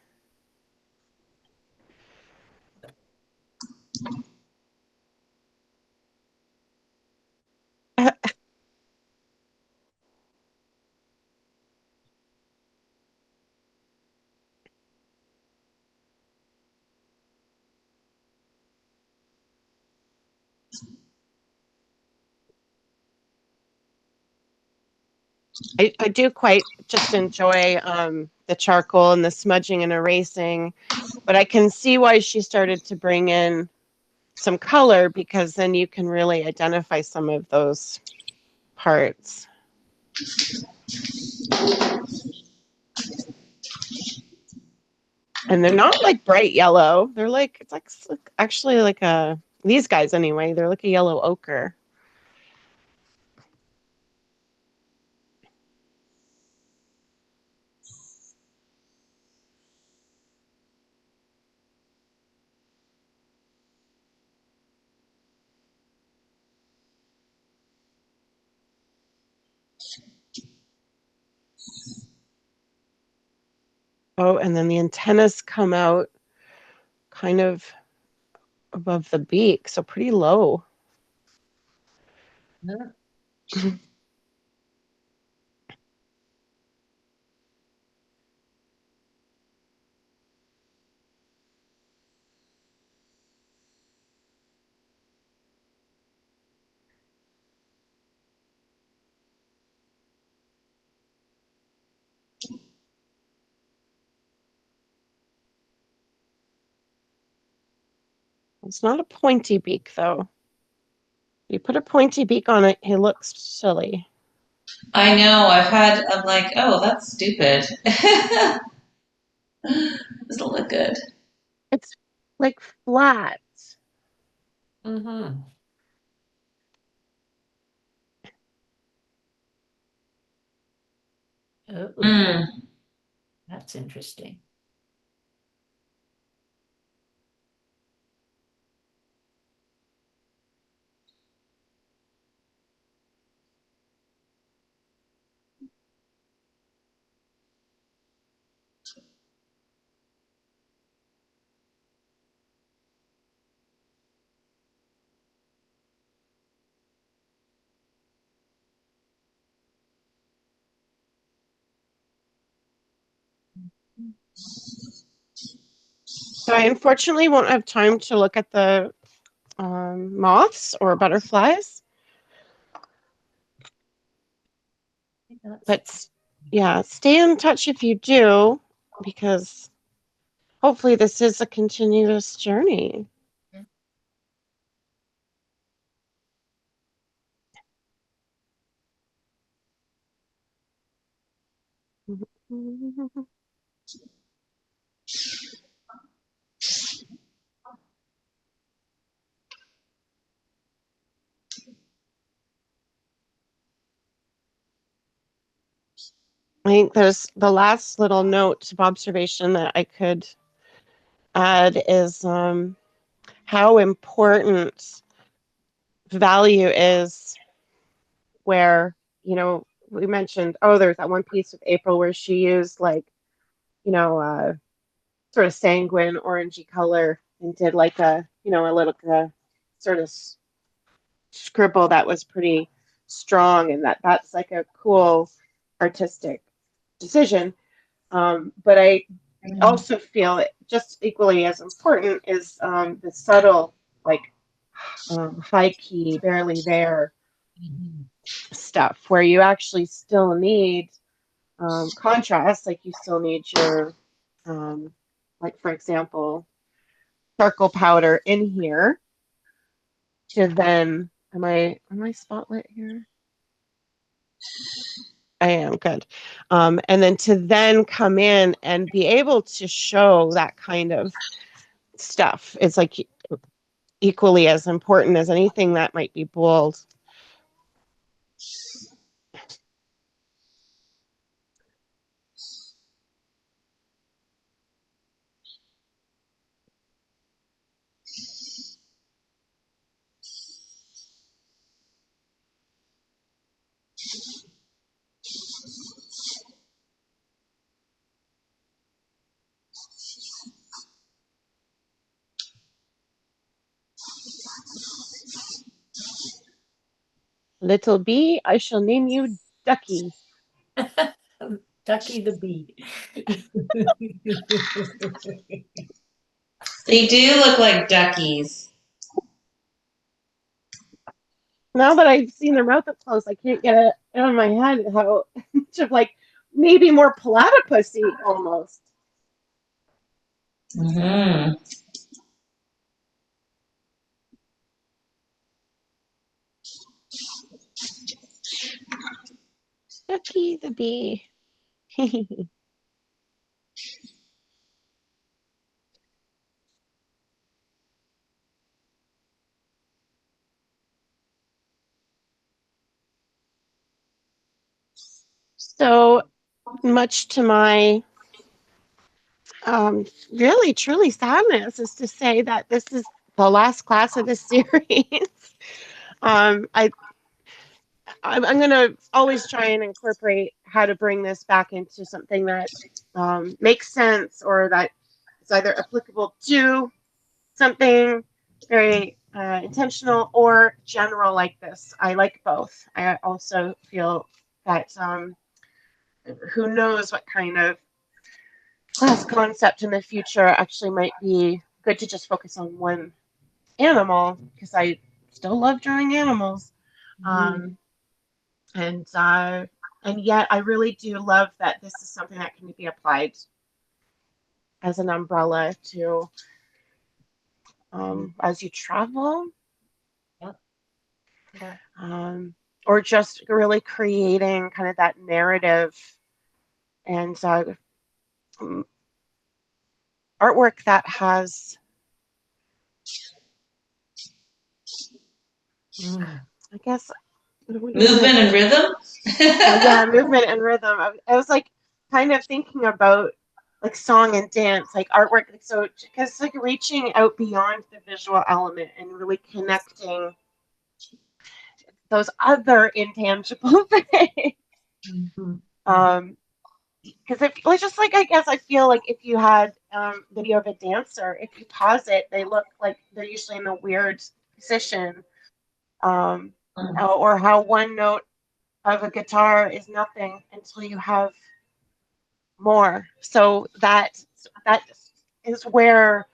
I do quite just enjoy the charcoal and the smudging and erasing, but I can see why she started to bring in some color because then you can really identify some of those parts. And they're not like bright yellow. They're like, it's like actually like these guys anyway, they're like a yellow ochre. Oh, and then the antennas come out kind of above the beak, so pretty low. Yeah. It's not a pointy beak though. You put a pointy beak on it, it looks silly. I know. I'm like, oh, that's stupid. Doesn't look good. It's like flat. Mm-hmm. Oh, Mm. that's interesting. So I unfortunately won't have time to look at the moths or butterflies, but yeah, stay in touch if you do, because hopefully this is a continuous journey. I think there's the last little note of observation that I could add is how important value is, where, you know, we mentioned, oh, there's that one piece with April where she used like, you know, sort of sanguine orangey color and did like a, you know, a little sort of scribble that was pretty strong, and that's like a cool artistic decision. But I also feel it just equally as important is the subtle, like high key, barely there stuff where you actually still need contrast, like you still need your, like for example, charcoal powder in here to then, am I spotlit here? I am good. And then to then come in and be able to show that kind of stuff. It's like equally as important as anything that might be bold. Little bee, I shall name you Ducky. Ducky the bee. They do look like duckies. Now that I've seen their mouth up close, I can't get it out of my head how much of like maybe more platypusy almost. Mm-hmm. Ducky the bee. So much to my really truly sadness is to say that this is the last class of this series. I'm going to always try and incorporate how to bring this back into something that makes sense, or that is either applicable to something very intentional or general like this. I like both. I also feel that who knows what kind of class concept in the future actually might be good to just focus on one animal, because I still love drawing animals. And yet I really do love that this is something that can be applied as an umbrella to as you travel. Yeah. Or just really creating kind of that narrative and artwork that has, I guess, Movement and rhythm. yeah, movement and rhythm. I was like kind of thinking about like song and dance, like artwork. So because like reaching out beyond the visual element and really connecting those other intangible things. Because if like just like I guess I feel like if you had video of a dancer, if you pause it, they look like they're usually in a weird position. Or how one note of a guitar is nothing until you have more. So that is where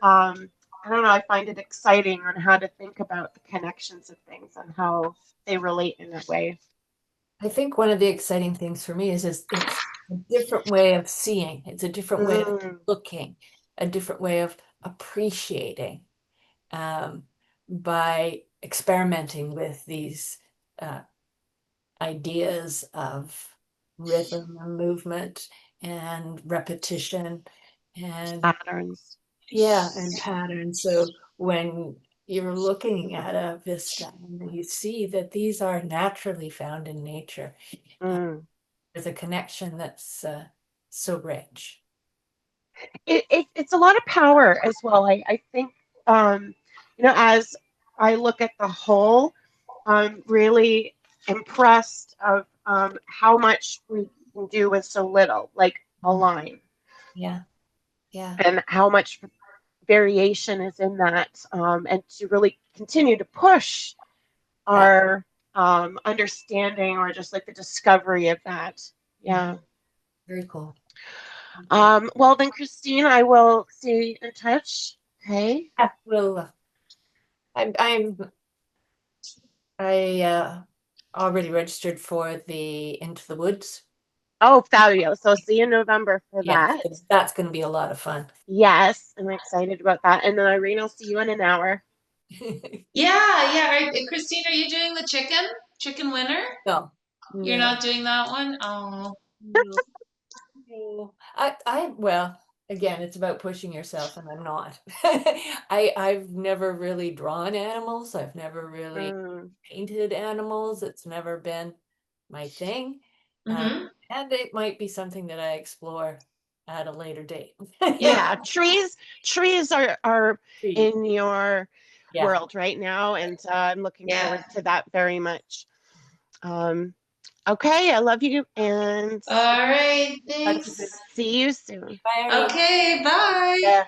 I don't know, I find it exciting on how to think about the connections of things and how they relate in that way. I think one of the exciting things for me is it's a different way of seeing. It's a different way of Mm, looking, a different way of appreciating, um, by experimenting with these uh, ideas of rhythm and movement and repetition and patterns. yeah, and patterns. So when you're looking at a vista and you see that these are naturally found in nature, uh, Mm. there's a connection that's so rich. It's a lot of power as well. I think, as I look at the whole, I'm really impressed of how much we can do with so little, like a Mm. line, Yeah, yeah, and how much variation is in that, and to really continue to push yeah. our understanding or just like the discovery of that. Mhm. Yeah. Very cool. Okay. Well, then, Christine, I will stay in touch. Okay. Yeah, well, I already registered for the Into the Woods. Oh, fabulous. So see you in November for Yeah, that. that's going to be a lot of fun. Yes, I'm excited about that. And then Irene, I'll see you in an hour. Yeah. Christine, are you doing the chicken winner? No, You're no, not doing that one? Oh. no. No. Well, again, it's about pushing yourself, and I'm not. I've never really drawn animals. I've never really Mm. painted animals. It's never been my thing. Mm-hmm. And it might be something that I explore at a later date. Yeah, trees are Trees. in your Yeah. world right now, and I'm looking Yeah. forward to that very much. Um, okay, I love you, and All right. Bye, Thanks. see you soon. Irene. Okay. Bye. Yeah.